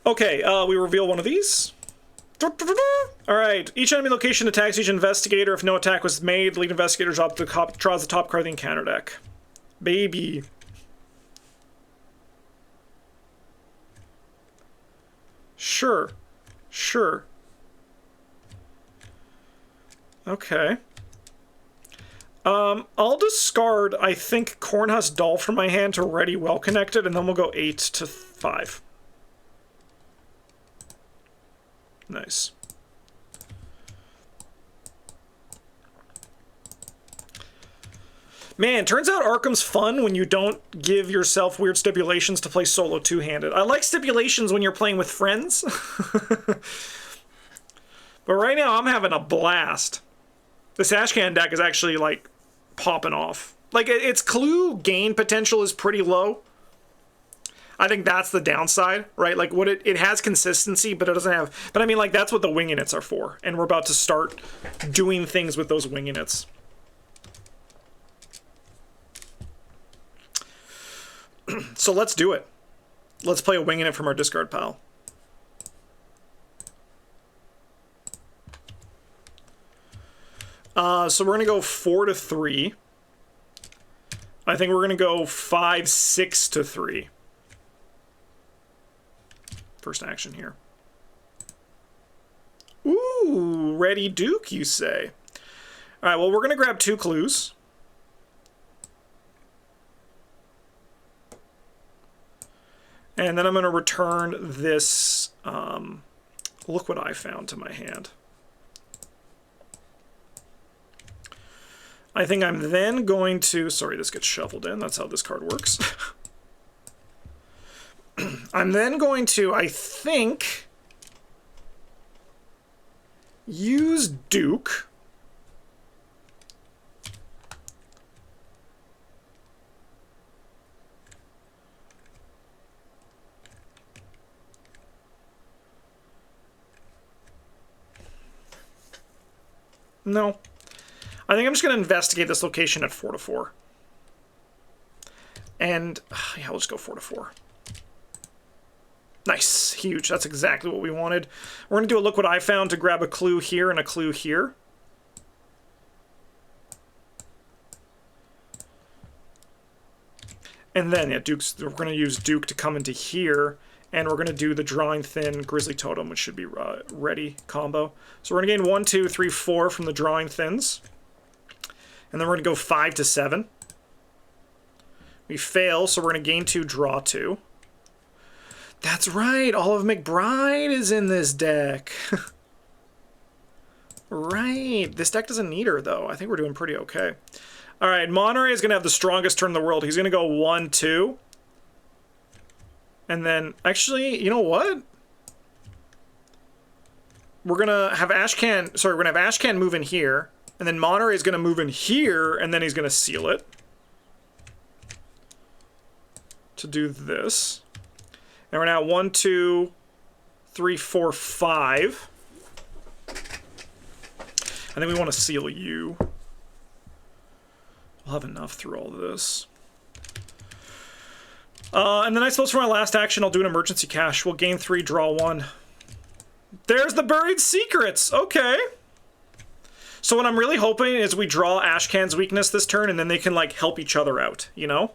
Okay, we reveal one of these. Alright, each enemy location attacks each investigator. If no attack was made, the lead investigator draws the top card of the encounter deck. Baby. Sure. Sure. Okay. I'll discard, I think, Cornhusk Doll from my hand to ready well connected, and then we'll go 8 to 5. Nice. Man, turns out Arkham's fun when you don't give yourself weird stipulations to play solo two-handed. I like stipulations when you're playing with friends. But right now, I'm having a blast. This Ashcan deck is actually, like, popping off. Like, its clue gain potential is pretty low. I think that's the downside, right? Like, what it has consistency, but it doesn't have... But I mean, like, that's what the wing units are for. And we're about to start doing things with those wing units. So let's do it. Let's play a wing unit from our discard pile. So we're going to go 4-3. I think we're going to go 5-6-3. First action here. Ooh, ready Duke, you say. All right, well, we're going to grab 2 clues. And then I'm going to return this, look what I found, to my hand. I think I'm then going to, sorry, this gets shuffled in. That's how this card works. I'm then going to, I think, use Duke. No. I think I'm just going to investigate this location at 4-4. And, yeah, we'll just go 4-4. Nice. Huge. That's exactly what we wanted. We're going to do a look what I found to grab a clue here and a clue here. And then, yeah, we're going to use Duke to come into here. And we're going to do the Drawing Thin Grizzly Totem, which should be ready combo. So we're going to gain 1, 2, 3, 4 from the Drawing Thins. And then we're going to go 5-7. We fail, so we're going to gain 2, draw 2. That's right, Olive McBride is in this deck. Right, this deck doesn't need her, though. I think we're doing pretty okay. All right, Monterey is going to have the strongest turn in the world. He's going to go 1, 2. And then, actually, you know what? We're going to have Ashcan, sorry, we're going to have Ashcan move in here. And then Monterey is going to move in here, and then he's going to seal it. To do this. And we're now 1, 2, 3, 4, 5. I think we want to seal you. We'll have enough through all of this. And then I suppose for my last action, I'll do an emergency cash. We'll gain 3, draw 1. There's the buried secrets. Okay. So what I'm really hoping is we draw Ashcan's weakness this turn, and then they can, like, help each other out, you know?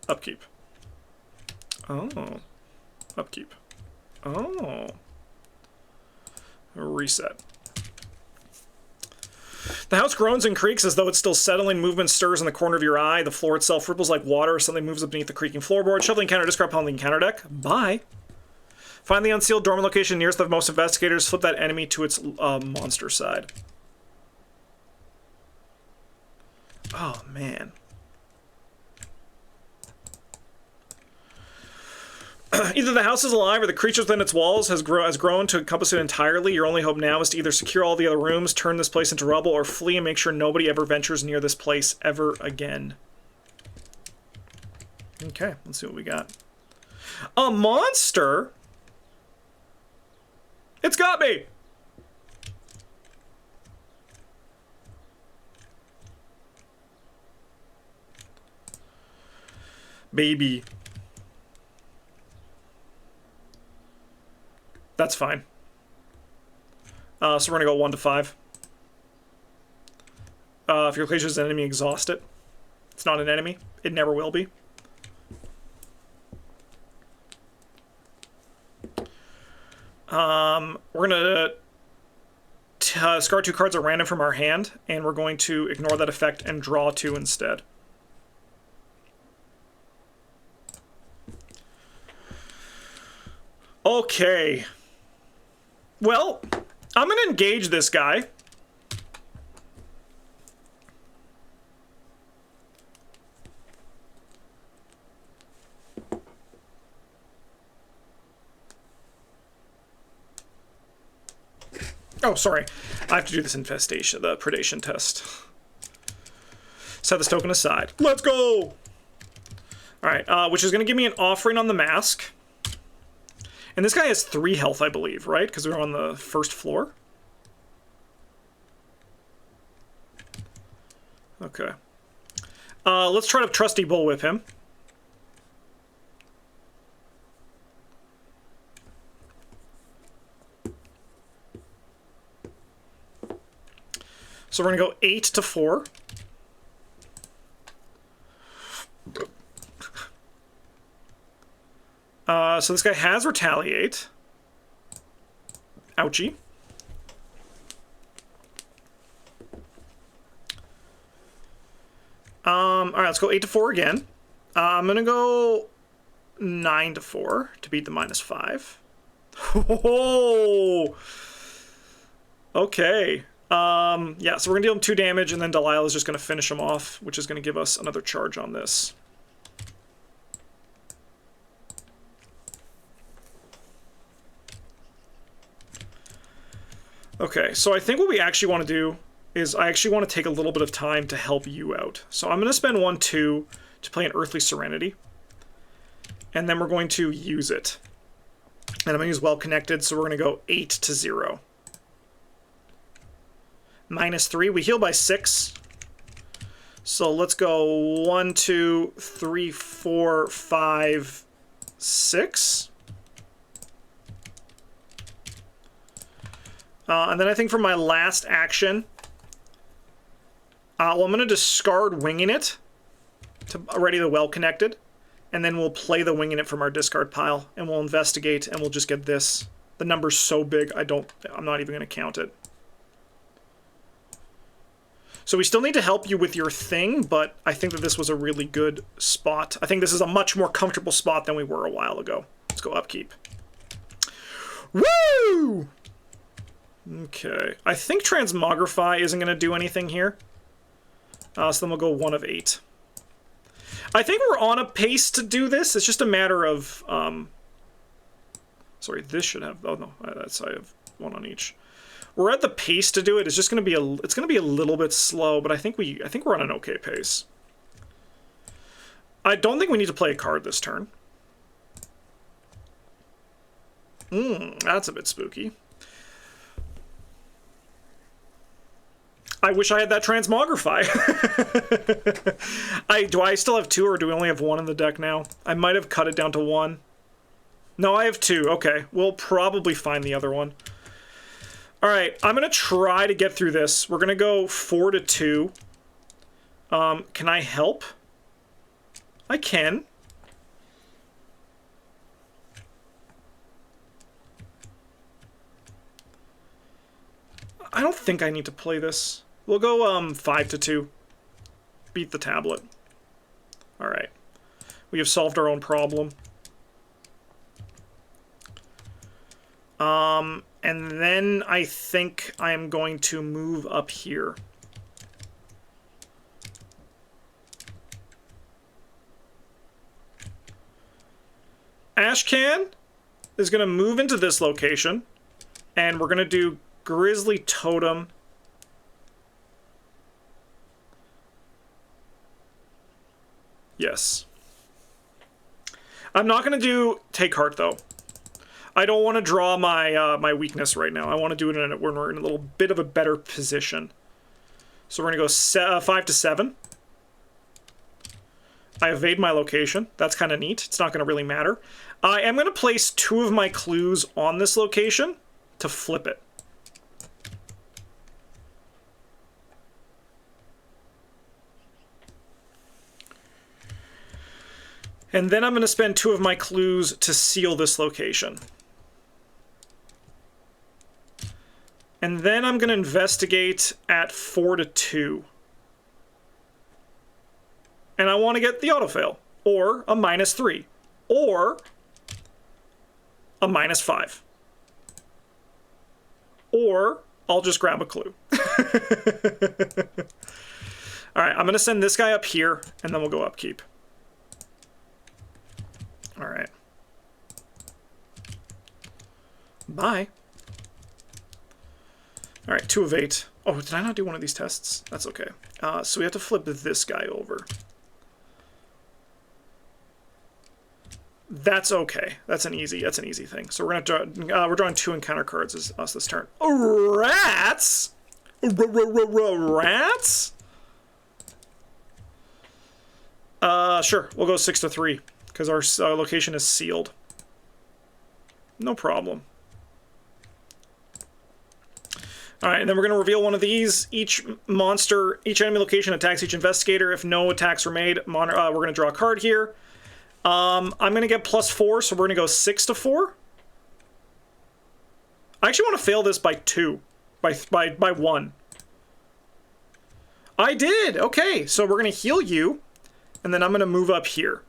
Upkeep. Oh. Upkeep. Oh. Reset. The house groans and creaks as though it's still settling. Movement stirs in the corner of your eye. The floor itself ripples like water. Something moves up beneath the creaking floorboard. Shuffling counter, discard pile, counter deck. Bye. Find the unsealed dormant location nearest the most investigators. Flip that enemy to its monster side. Oh, man. Either the house is alive or the creature within its walls has grown to encompass it entirely. Your only hope now is to either secure all the other rooms, turn this place into rubble, or flee and make sure nobody ever ventures near this place ever again. Okay, let's see what we got. A monster? It's got me! Baby. That's fine. So we're going to go 1 to 5. If your location is an enemy, exhaust it. It's not an enemy. It never will be. We're going to discard 2 cards at random from our hand, and we're going to ignore that effect and draw 2 instead. Okay. Well, I'm going to engage this guy. Oh, sorry. I have to do this infestation, the predation test. Set this token aside. Let's go! Alright, which is going to give me an offering on the mask. And this guy has 3 health, I believe, right? Because we're on the first floor. Okay. Let's try to trusty bullwhip him. So we're going to go 8 to 4. So this guy has retaliate. Ouchie. Alright, let's go 8 to 4 again. I'm going to go 9 to 4 to beat the -5. Oh! Okay. Yeah, so we're going to deal him 2 damage, and then Delilah's just going to finish him off, which is going to give us another charge on this. Okay, so I think what we actually want to do is I actually want to take a little bit of time to help you out. So I'm going to spend 1-2 to play an Earthly Serenity. And then we're going to use it. And I'm going to use Well Connected, so we're going to go 8 to 0. -3, we heal by 6. So let's go 1, 2, 3, 4, 5, 6. And then I think for my last action, well, I'm going to discard Winging It to ready the Well Connected, and then we'll play the Winging It from our discard pile, and we'll investigate, and we'll just get this. The number's so big, I'm not even going to count it. So we still need to help you with your thing, but I think that this was a really good spot. I think this is a much more comfortable spot than we were a while ago. Let's go upkeep. Woo! Okay, I think Transmogrify isn't going to do anything here. So then we'll go 1 of 8. I think we're on a pace to do this. It's just a matter of... sorry, this should have... Oh, no, I have 1 on each. We're at the pace to do it. It's just going to be it's going to be a little bit slow, but I think we're on an okay pace. I don't think we need to play a card this turn. That's a bit spooky. I wish I had that Transmogrify. Do I still have 2, or do we only have 1 in the deck now? I might have cut it down to 1. No, I have 2. Okay, we'll probably find the other one. All right, I'm going to try to get through this. We're going to go 4 to 2. Can I help? I can. I don't think I need to play this. We'll go 5 to 2. Beat the tablet. All right. We have solved our own problem. And then I think I'm going to move up here. Ashcan is going to move into this location, and we're going to do Grizzly Totem. Yes. I'm not going to do Take Heart, though. I don't want to draw my my weakness right now. I want to do it when we're in a little bit of a better position. So we're going to go 5 to 7. I evade my location. That's kind of neat. It's not going to really matter. I am going to place 2 of my clues on this location to flip it. And then I'm going to spend 2 of my clues to seal this location. And then I'm going to investigate at 4 to 2. And I want to get the autofail, or a -3, or a -5. Or I'll just grab a clue. All right, I'm going to send this guy up here, and then we'll go upkeep. All right. Bye. All right, 2 of 8. Oh, did I not do one of these tests? That's okay. So we have to flip this guy over. That's okay. That's an easy thing. So we're gonna draw, we're drawing 2 encounter cards as us this turn. Rats! Rats? Sure. We'll go 6 to 3 because our location is sealed. No problem. All right, and then we're going to reveal one of these. Each enemy location attacks each investigator. If no attacks are made, we're going to draw a card here. I'm going to get +4, so we're going to go 6 to 4. I actually want to fail this by 2, by 1. I did. Okay, so we're going to heal you, and then I'm going to move up here.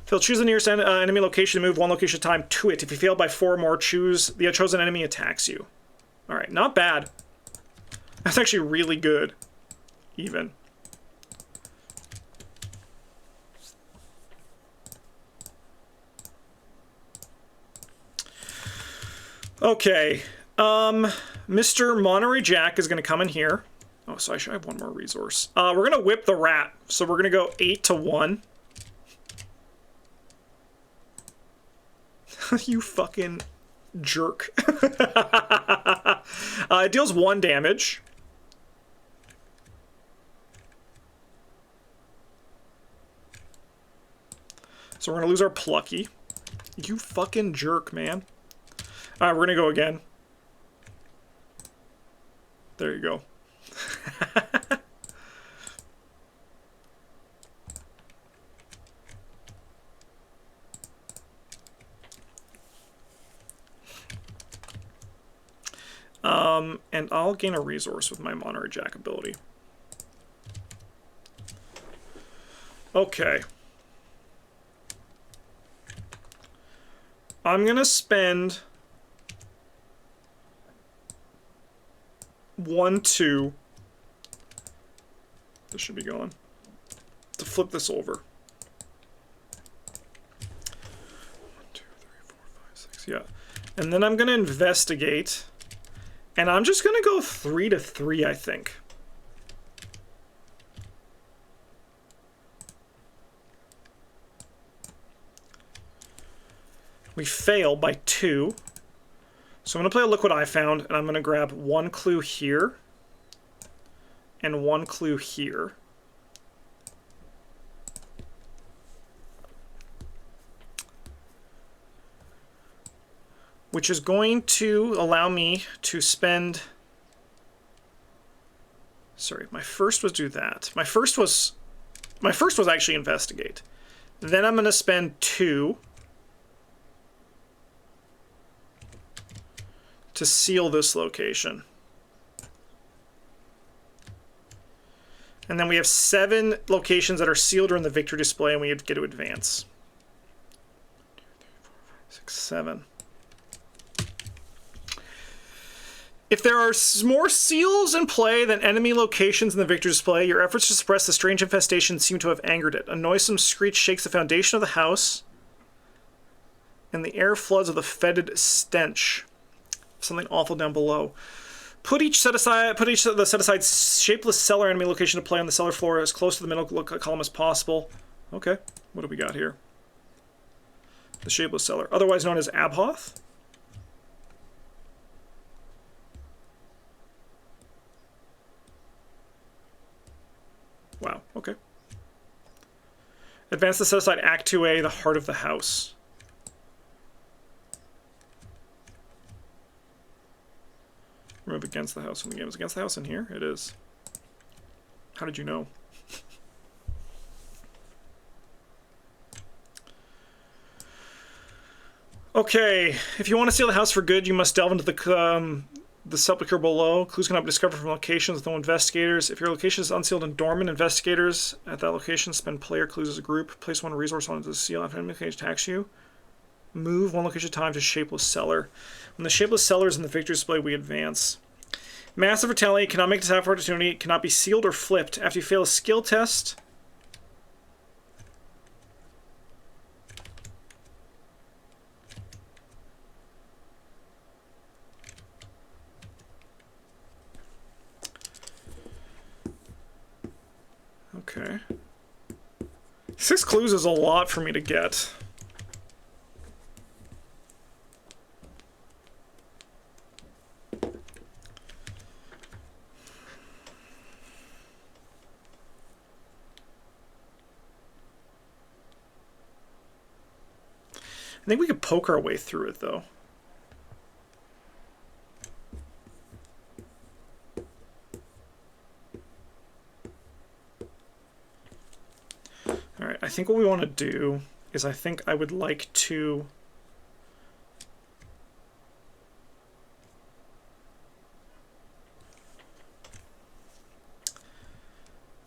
Fail, choose the nearest enemy location to move 1 location at a time to it. If you fail by 4 or more, choose the chosen enemy attacks you. All right, not bad. That's actually really good, even. Okay, Mr. Monterey Jack is going to come in here. Oh, so I should have 1 more resource. We're going to whip the rat, so we're going to go 8 to 1. You fucking jerk. It deals 1 damage. So we're going to lose our Plucky. You fucking jerk, man. All right, we're going to go again. There you go. And I'll gain a resource with my Monterey Jack ability. Okay. I'm going to spend 1, 2. This should be going. To flip this over. 1, 2, 3, 4, 5, 6. Yeah. And then I'm going to investigate. And I'm just going to go 3 to 3, I think. We fail by 2. So I'm going to play a Look What I Found, and I'm going to grab 1 clue here and 1 clue here. Which is going to allow me to spend... Sorry, my first was do that. My first was actually investigate. Then I'm going to spend 2 to seal this location. And then we have 7 locations that are sealed or in the victory display, and we get to advance. 1, 2, 3, 4, 5, 6, 7. If there are more seals in play than enemy locations in the victory display, your efforts to suppress the strange infestation seem to have angered it. A noisome screech shakes the foundation of the house, and the air floods with a fetid stench. Something awful down below. Put each set aside shapeless cellar enemy location to play on the cellar floor as close to the middle column as possible. Okay, what do we got here? The shapeless cellar, otherwise known as Abhoth. Wow, okay. Advance the set aside Act 2A, the heart of the house. Remove against the house when the game is against the house in here? It is. How did you know? Okay, if you want to seal the house for good, you must delve into the sepulchre below. Clues cannot be discovered from locations with no investigators. If your location is unsealed and dormant, investigators at that location spend player clues as a group. Place 1 resource onto the seal after enemy location attacks you. Move one location at a time to shapeless cellar. When the shapeless cellar is in the victory display, we advance. Massive retaliate, cannot make attack for opportunity, cannot be sealed or flipped. After you fail a skill test... Okay. 6 clues is a lot for me to get. I think we could poke our way through it, though. All right, I think what we want to do is I think I would like to...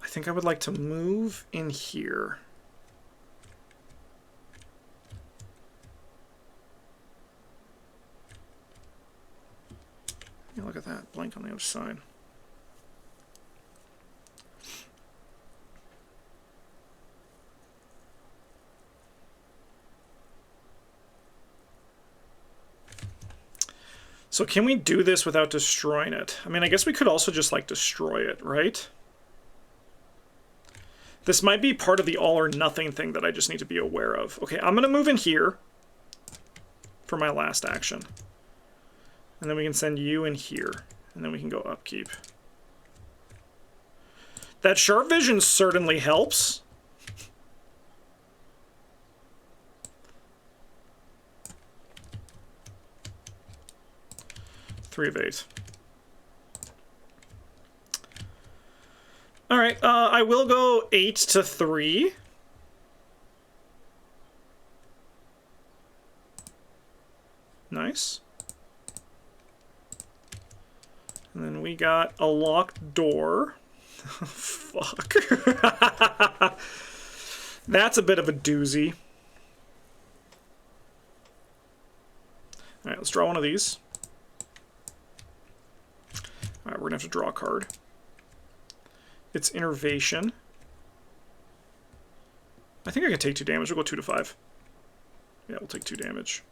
I think I would like to move in here. Yeah, look at that, blank on the other side. So can we do this without destroying it? I mean, I guess we could also just, like, destroy it, right? This might be part of the all or nothing thing that I just need to be aware of. Okay, I'm going to move in here for my last action. And then we can send you in here. And then we can go upkeep. That sharp vision certainly helps. Three of 8. All right, I will go 8 to 3. Nice. And then we got a locked door. Fuck. That's a bit of a doozy. All right, let's draw one of these. All right, we're gonna have to draw a card. It's Innervation. I think I can take 2 damage. We'll go 2 to 5. Yeah, we'll take 2 damage.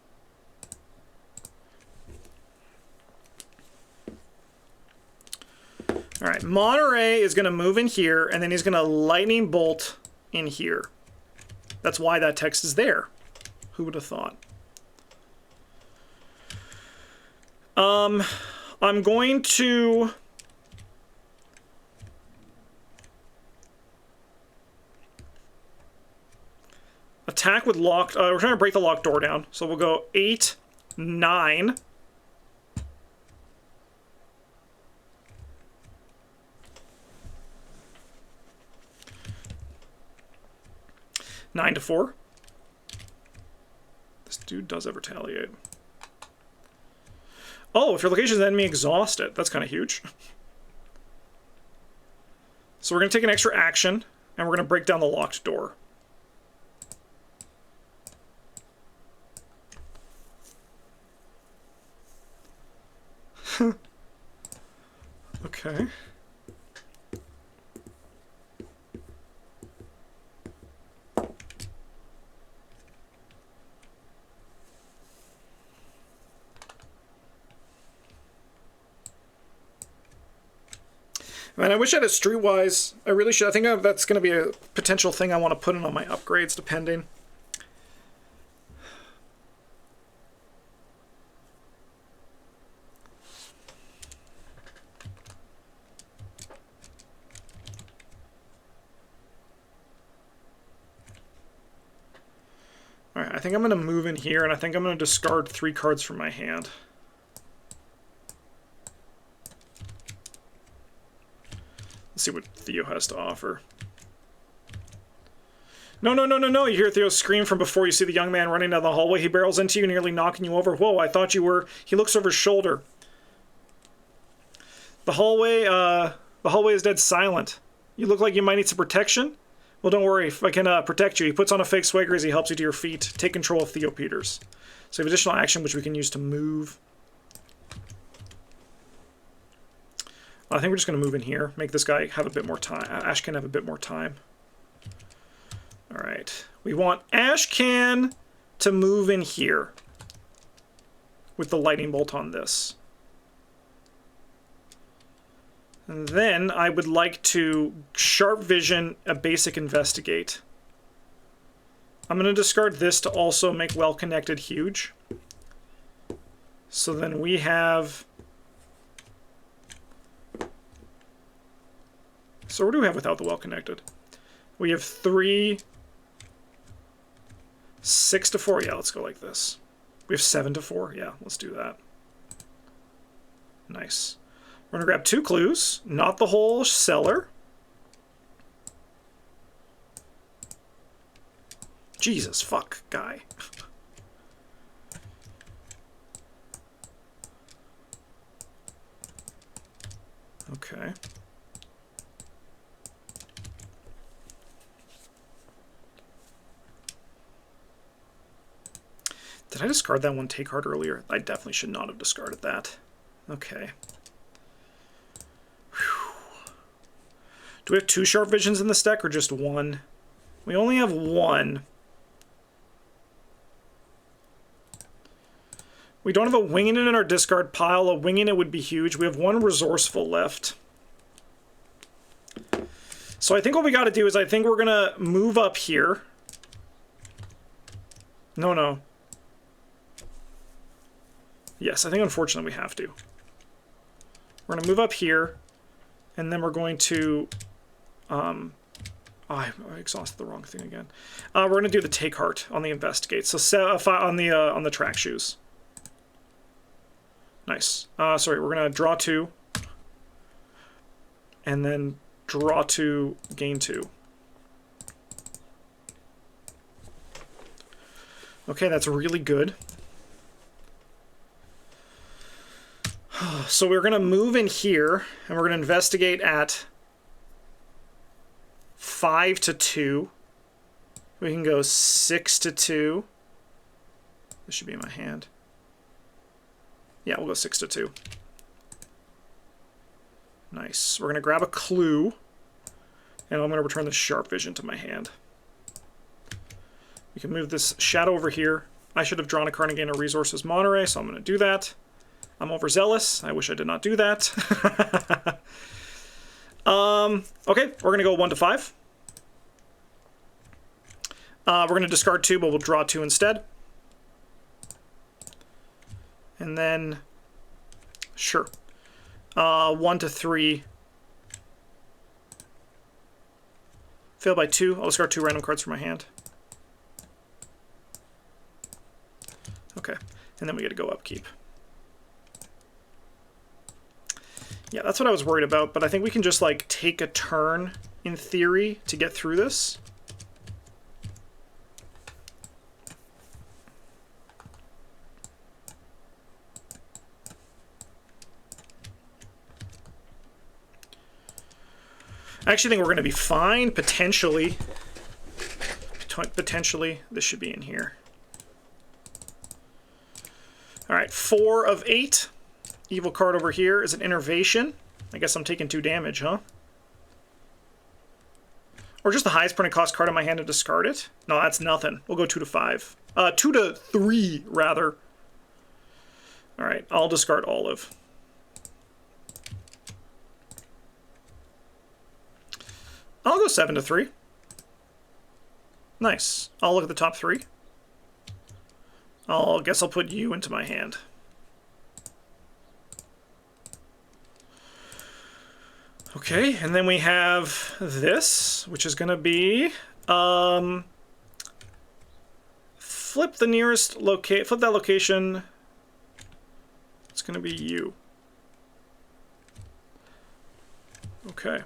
All right, Monterey is going to move in here, and then he's going to lightning bolt in here. That's why that text is there. Who would have thought? I'm going to... attack with locked... we're trying to break the locked door down. So we'll go 8, 9... 9 to 4. This dude does have retaliate. Oh, if your location is enemy exhausted. That's kind of huge. So we're going to take an extra action, and we're going to break down the locked door. Okay. Man, I wish I had a Streetwise. I really should. I think that's going to be a potential thing I want to put in on my upgrades, depending. Alright, I think I'm going to move in here, and I think I'm going to discard 3 cards from my hand. Let's see what Theo has to offer. No, no, no, no, no. You hear Theo scream from before you see the young man running down the hallway. He barrels into you, nearly knocking you over. Whoa, I thought you were... He looks over his shoulder. The hallway is dead silent. You look like you might need some protection. Well, don't worry. If I can protect you. He puts on a fake swagger as he helps you to your feet. Take control of Theo Peters. So we have additional action, which we can use to move. I think we're just going to move in here. Make this guy have a bit more time. Ashcan have a bit more time. All right. We want Ashcan to move in here with the lightning bolt on this. And then I would like to sharp vision a basic investigate. I'm going to discard this to also make well-connected huge. So then we have... So what do we have without the well-connected? We have 3, 6 to 4. Yeah, let's go like this. We have 7 to 4. Yeah, let's do that. Nice. We're going to grab 2 clues, not the whole cellar. Jesus, fuck, guy. Okay. Did I discard that one take card earlier? I definitely should not have discarded that. Okay. Whew. Do we have 2 sharp visions in this deck or just 1? We only have 1. We don't have a winging it in our discard pile. A winging it would be huge. We have 1 resourceful left. So I think what we got to do is I think we're going to move up here. No. Yes, I think unfortunately we have to. We're going to move up here, and then we're going to... I exhausted the wrong thing again. We're going to do the take heart on the investigate. So on the track shoes. Nice. Sorry, we're going to draw 2, and then draw 2, gain 2. Okay, that's really good. So we're going to move in here, and we're going to investigate at 5 to 2. We can go 6 to 2. This should be in my hand. Yeah, we'll go 6 to 2. Nice. We're going to grab a clue, and I'm going to return the sharp vision to my hand. We can move this shadow over here. I should have drawn a card and gained a resources Monterey, so I'm going to do that. I'm overzealous. I wish I did not do that. Okay, we're going to go 1 to 5. We're going to discard 2, but we'll draw 2 instead. And then, sure. 1 to 3. Fail by 2. I'll discard 2 random cards from my hand. Okay, and then we get to go upkeep. Yeah, that's what I was worried about, but I think we can just, like, take a turn, in theory, to get through this. I actually think we're going to be fine, potentially. Potentially, this should be in here. All right, 4 of 8. Evil card over here is an Innervation. I guess I'm taking 2 damage, huh? Or just the highest printed cost card in my hand and discard it? No, that's nothing. We'll go 2 to 5. 2 to 3, rather. All right, I'll discard Olive. I'll go 7 to 3. Nice. I'll look at the top 3. I guess I'll put you into my hand. Okay, and then we have this, which is going to be flip the nearest flip that location. It's going to be you. Okay.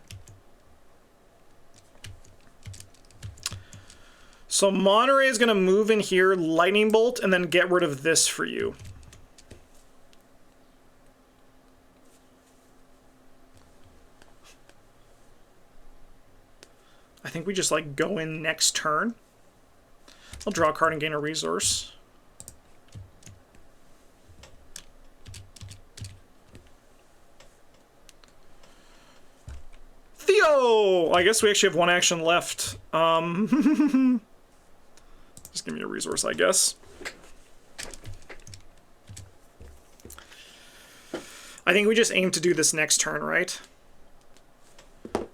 So Monterey is going to move in here, Lightning Bolt, and then get rid of this for you. I I think we just like go in next turn. I'll draw a card and gain a resource. Theo! I guess we actually have one action left. Just give me a resource, I guess. I think we just aim to do this next turn, right?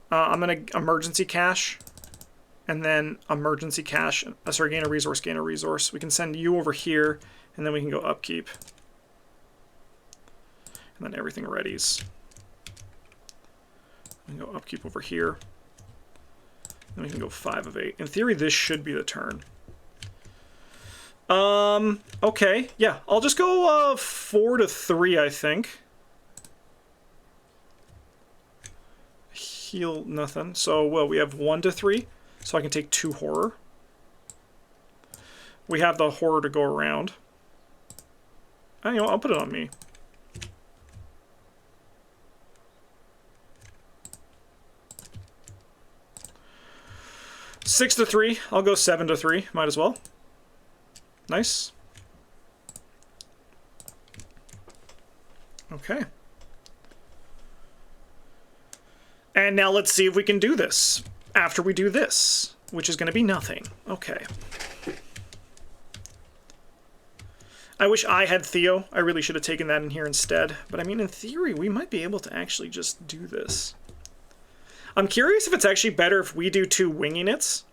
I'm going to emergency cash. And then emergency cash. Sorry, gain a resource, gain a resource. We can send you over here, and then we can go upkeep. And then everything readies. We can go upkeep over here. Then we can go 5 of 8. In theory, this should be the turn. Okay. Yeah, I'll just go 4 to 3, I think. Heal nothing. So, well, we have 1 to 3. So I can take 2 horror. We have the horror to go around. You know, I'll put it on me. Six to 3. I'll go 7 to 3. Might as well. Nice. Okay. And now let's see if we can do this after we do this, which is going to be nothing. Okay. I wish I had Theo. I really should have taken that in here instead. But I mean, in theory, we might be able to actually just do this. I'm curious if it's actually better if we do 2 winging its,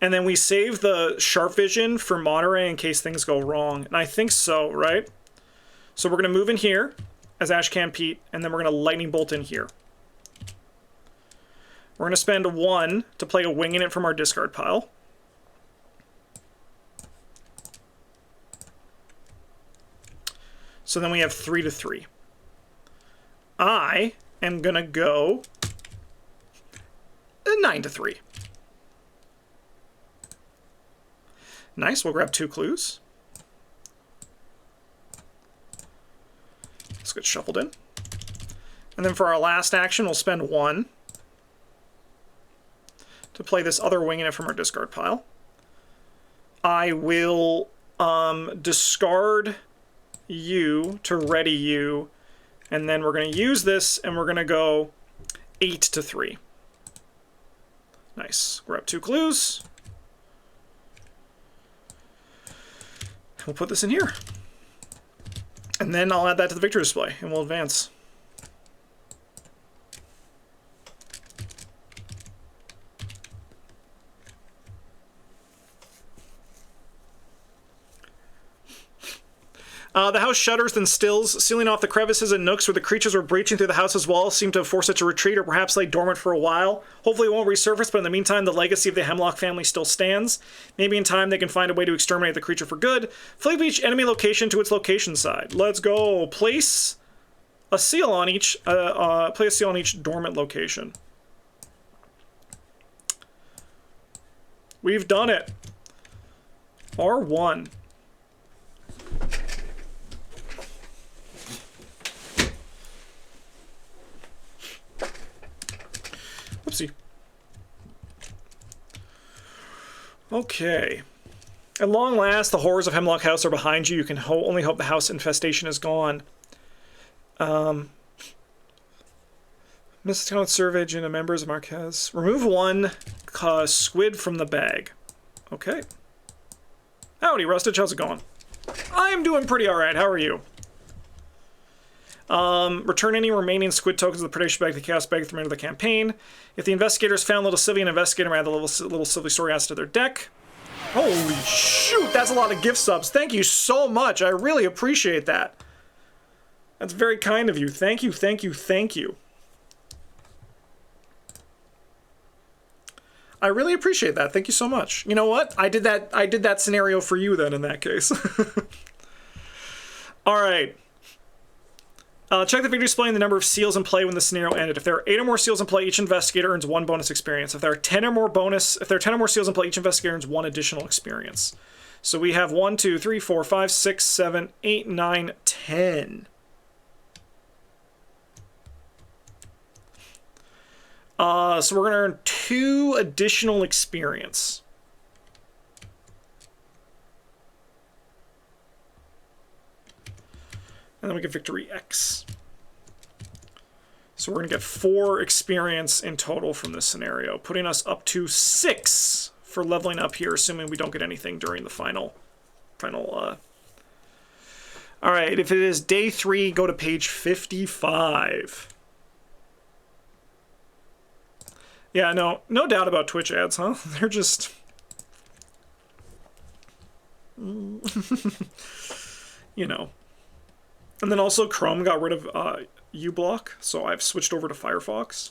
and then we save the sharp vision for Monterey in case things go wrong. And I think so, right? So we're going to move in here as Ashcan Pete, and then we're going to lightning bolt in here. We're going to spend 1 to play a winging it from our discard pile. So then we have 3 to 3. I am going to go 9 to 3. Nice, we'll grab 2 clues. Let's get shuffled in. And then for our last action, we'll spend 1 to play this other winging it from our discard pile. I will discard you to ready you, and then we're going to use this, and we're going to go 8 to 3. Nice. Grab 2 clues. We'll put this in here. And then I'll add that to the victory display, and we'll advance. The house shudders, then stills, sealing off the crevices and nooks where the creatures were breaching through the house's walls seem to have forced it to retreat or perhaps lay dormant for a while. Hopefully it won't resurface, but in the meantime, the legacy of the Hemlock family still stands. Maybe in time they can find a way to exterminate the creature for good. Flip each enemy location to its location side. Let's go. Place a seal on each, dormant location. We've done it. R1. Whoopsie. Okay. At long last, the horrors of Hemlock House are behind you. You can only hope the house infestation is gone. Mrs. Talent Survey Agent and members of Marquez. Remove 1 squid from the bag. Okay. Howdy, Rustage. How's it going? I am doing pretty alright. How are you? Return any remaining squid tokens of the predation bag to the chaos bag at the remainder of the campaign. If the investigators found Little Sylvie, an investigator may add the little Sylvie story adds to their deck. Holy shoot, that's a lot of gift subs. Thank you so much. I really appreciate that. That's very kind of you. Thank you, thank you, thank you. I really appreciate that. Thank you so much. You know what? I did that scenario for you then in that case. All right. Check the victory display and the number of seals in play when the scenario ended. If there are 8 or more seals in play, each investigator earns 1 bonus experience. If there are 10 or more seals in play, each investigator earns 1 additional experience. So we have 1, 2, 3, 4, 5, 6, 7, 8, 9, 10. So we're gonna earn 2 additional experience. And then we get victory X. So we're going to get 4 experience in total from this scenario, putting us up to 6 for leveling up here, assuming we don't get anything during the final. All right, if it is day 3, go to page 55. Yeah, no doubt about Twitch ads, huh? They're just... you know. And then also Chrome got rid of uBlock, so I've switched over to Firefox.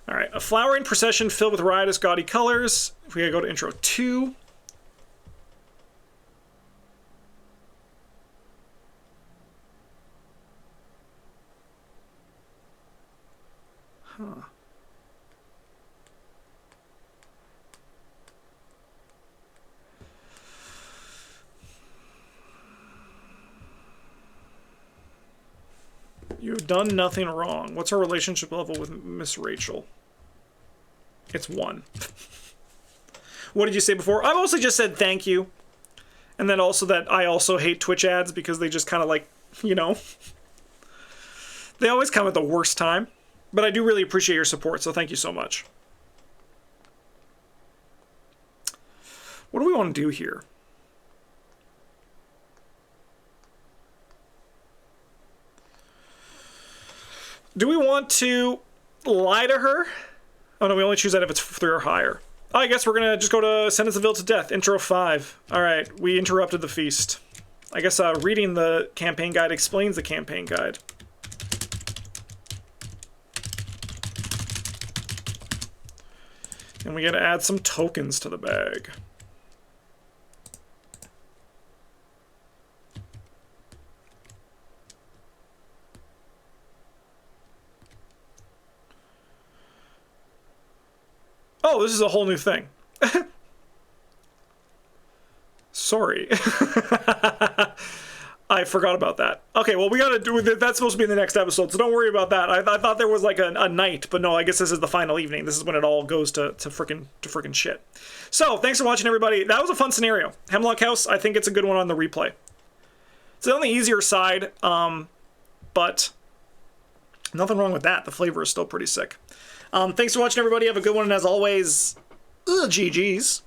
All right, a flowering procession filled with riotous, gaudy colors. We gotta go to intro 2. Huh. You've done nothing wrong. What's our relationship level with Miss Rachel? It's 1. What did you say before? I mostly just said thank you. And then also that I also hate Twitch ads because they just kind of like, you know. They always come at the worst time. But I do really appreciate your support, so thank you so much. What do we want to do here? Do we want to lie to her? Oh no, we only choose that if it's 3 or higher. Oh, I guess we're gonna just go to Sentence the Vale to Death, intro 5. Alright, we interrupted the feast. I guess reading the campaign guide explains the campaign guide. And we gotta add some tokens to the bag. Oh, this is a whole new thing. Sorry. I forgot about that. Okay, well, we gotta do it. That's supposed to be in the next episode, so don't worry about that. I thought there was like a night, but no, I guess this is the final evening. This is when it all goes to frickin' shit. So, thanks for watching, everybody. That was a fun scenario. Hemlock House, I think it's a good one on the replay. It's on the easier side, but nothing wrong with that. The flavor is still pretty sick. Thanks for watching, everybody. Have a good one, and as always, GG's.